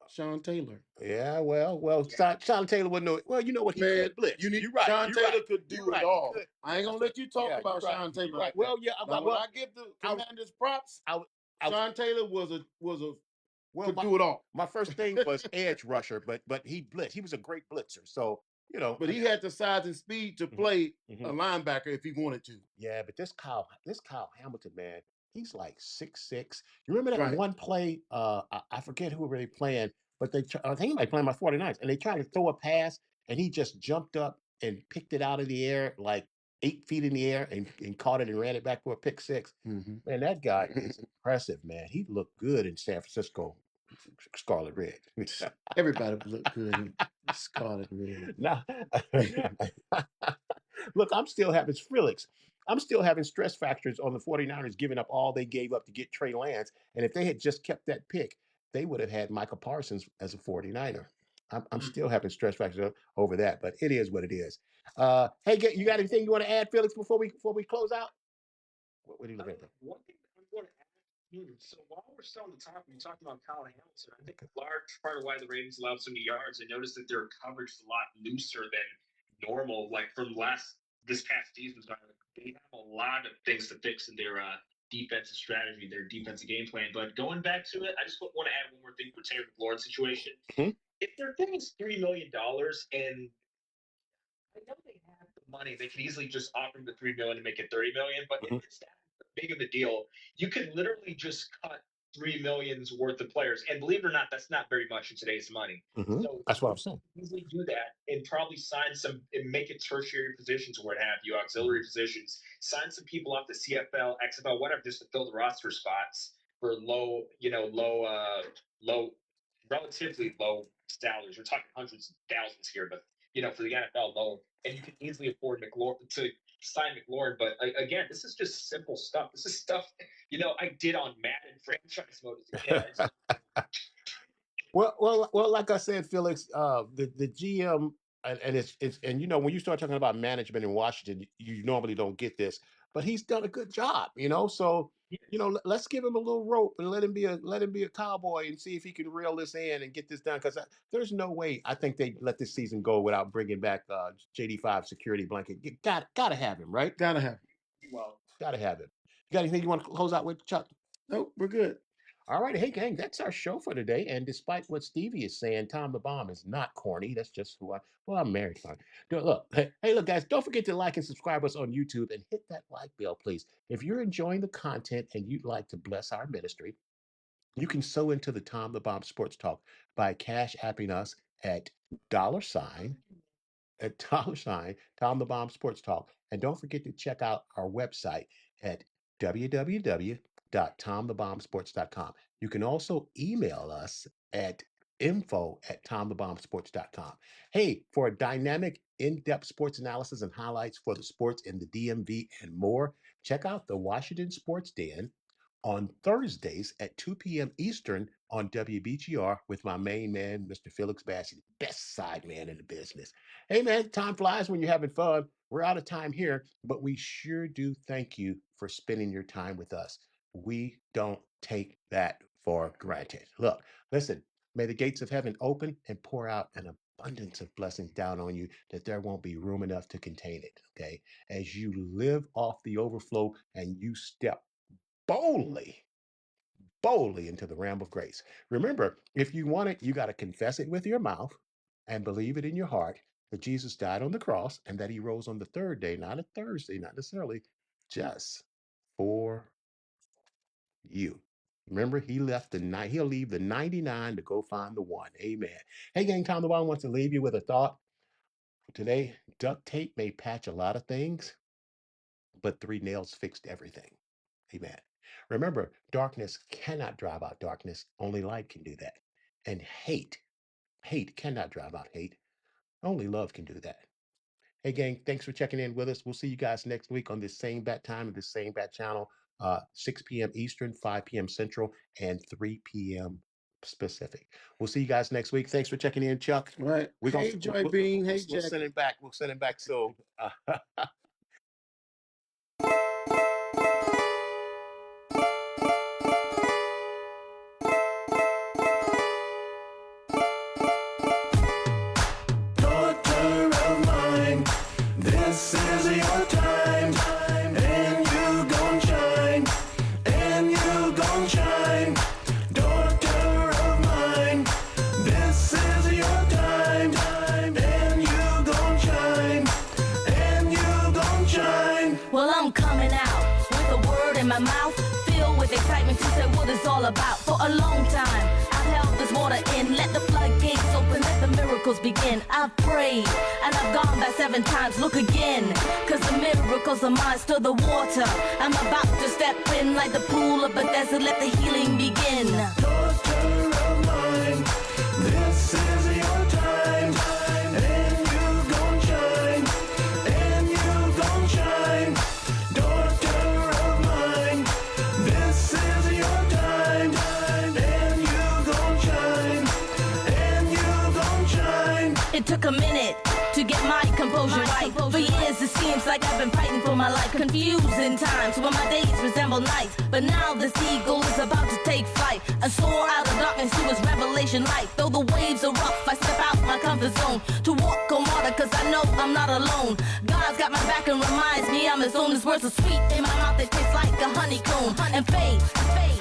Sean Taylor. yeah. Well, Sean Taylor wouldn't know. Well, you know what he Man, could blitz. you need You're right. Sean You're Taylor right. could You're do right. it He all. could. I ain't gonna let you talk Yeah, about you're right. Sean Taylor You're like right. that. Well, yeah. Now, when I give the I, Commanders props, I, I, Sean Taylor was a well, could do it all. my first thing was edge rusher, but he blitzed. He was a great blitzer. So But he had the size and speed to play mhm. a linebacker if he wanted to. Yeah, but this Kyle Hamilton, man, he's like 6'6". You remember that Right. one play? I forget who were really playing, but I think he might play my 49ers, and they tried to throw a pass, and he just jumped up and picked it out of the air, like 8 feet in the air, and caught it and ran it back for a pick six. Mm-hmm. Man, that guy is impressive, man. He looked good in San Francisco Scarlet Red. Everybody would look good in Scarlet Red. Now, look, I'm still having Felix. I'm still having stress factors on the 49ers giving up all they gave up to get Trey Lance. And if they had just kept that pick, they would have had Micah Parsons as a 49er. I'm still having stress factors over that, but it is what it is. Hey, you got anything you want to add, Felix, before we close out? What do you look at? One thing I'm going to add, so while we're still on the topic, we're talking about Colin Hamilton. I think a large part of why the Ravens allowed so many yards, I noticed that their coverage is a lot looser than normal. Like from this past season, they have a lot of things to fix in their defensive strategy, their defensive game plan. But going back to it, I just want to add one more thing for Terry McLaurin situation. Mm-hmm. If their thing is $3 million, and I know they have the money, they could easily just offer him the $3 million to make it $30 million. But if it's that big of a deal, you can literally just cut $3 million's worth of players. And believe it or not, that's not very much in today's money. So that's what I'm saying. Easily do that and probably sign some and make it tertiary positions or what have you, auxiliary positions. Sign some people off the CFL, XFL, whatever, just to fill the roster spots for relatively low salaries. We're talking hundreds of thousands here, but for the NFL, low. And you can easily afford to sign McLaurin. But again, this is just simple stuff. This is stuff I did on Madden franchise mode as a kid. Well, like I said, Felix, the GM and it's when you start talking about management in Washington, you normally don't get this, but he's done a good job, So let's give him a little rope and let him be a cowboy and see if he can reel this in and get this done. Because there's no way I think they let this season go without bringing back JD5 security blanket. You gotta have him, right? Gotta have him. Well, gotta have him. You got anything you want to close out with, Chuck? Nope, we're good. All right. Hey, gang, that's our show for today. And despite what Stevie is saying, Tom the Bomb is not corny. That's just I'm married. Look, look, guys, don't forget to like and subscribe us on YouTube and hit that like bell, please. If you're enjoying the content and you'd like to bless our ministry, you can sow into the Tom the Bomb Sports Talk by cash apping us at $, Tom the Bomb Sports Talk. And don't forget to check out our website at www.tomthebombsports.com. You can also email us at info@tomthebombsports.com. Hey, for a dynamic, in-depth sports analysis and highlights for the sports in the DMV and more, check out the Washington Sports Den on Thursdays at 2 p.m. Eastern on WBGR with my main man, Mr. Felix Bassey, the best side man in the business. Hey, man, time flies when you're having fun. We're out of time here, but we sure do thank you for spending your time with us. We don't take that for granted. Look, listen, may the gates of heaven open and pour out an abundance of blessings down on you that there won't be room enough to contain it, okay? As you live off the overflow and you step boldly into the realm of grace. Remember, if you want it, you got to confess it with your mouth and believe it in your heart that Jesus died on the cross and that he rose on the third day, not a Thursday, not necessarily, just for you. Remember, he'll leave the 99 to go find the one. Amen. Hey, gang, Tom the Bomb wants to leave you with a thought. Today, duct tape may patch a lot of things, but 3 nails fixed everything. Amen. Remember, darkness cannot drive out darkness. Only light can do that. And hate cannot drive out hate. Only love can do that. Hey, gang, thanks for checking in with us. We'll see you guys next week on this same bat time and this same bat channel, 6 p.m. Eastern, 5 p.m. Central, and 3 p.m. Pacific. We'll see you guys next week. Thanks for checking in, Chuck. Right. Hey, Joy Bean. Hey, Jack. We'll send it back. We'll send it back soon. This is your time, and you gon' shine, and you gon' shine, daughter of mine. This is your time, and you gon' shine, and you gon' shine. Well, I'm coming out with a word in my mouth, filled with excitement to say what it's all about. For a long time, I've held this water in, let the floodgates open, let the miracles begin. I've prayed, and I've gone back 7 times, look again, cause the miracles of mine stir the water. I'm about to step in like the pool of Bethesda, let the healing begin. Daughter of mine, this is your time, and you gon' shine, and you gon' shine. It took a minute to get my composure right. For years it seems like I've been fighting for my life. Confusing times when my days resemble nights. But now this eagle is about to take flight and soar out of darkness to its revelation light. Though the waves are rough, I step out my comfort zone to walk on water, cause I know I'm not alone. God's got my back and reminds me I'm his own. His words are sweet in my mouth, they taste like a honeycomb. And faith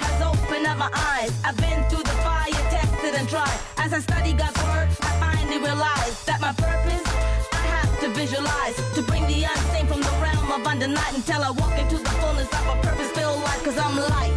has opened up my eyes. I've been through the fire, tested and tried. As I study God's word, I finally realize that my purpose I have to visualize, to bring the unseen from the realm of under night until I walk into the fullness of a purpose-filled life. Cause I'm light.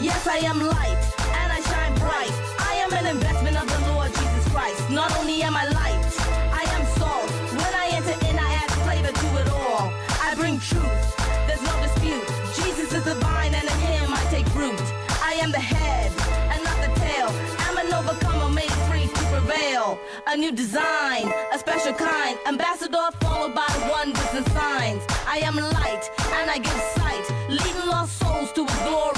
Yes, I am light, and I shine bright. I am an investment of the Lord Jesus Christ. Not only am I light, I am salt. When I enter in, I add flavor to it all. I bring truth, there's no dispute. Jesus is the vine, and in him I take root. I am the head, and not the tail. I'm an overcomer made free to prevail. A new design, a special kind. Ambassador followed by wonders and signs. I am light, and I give sight, leading lost souls to his glory.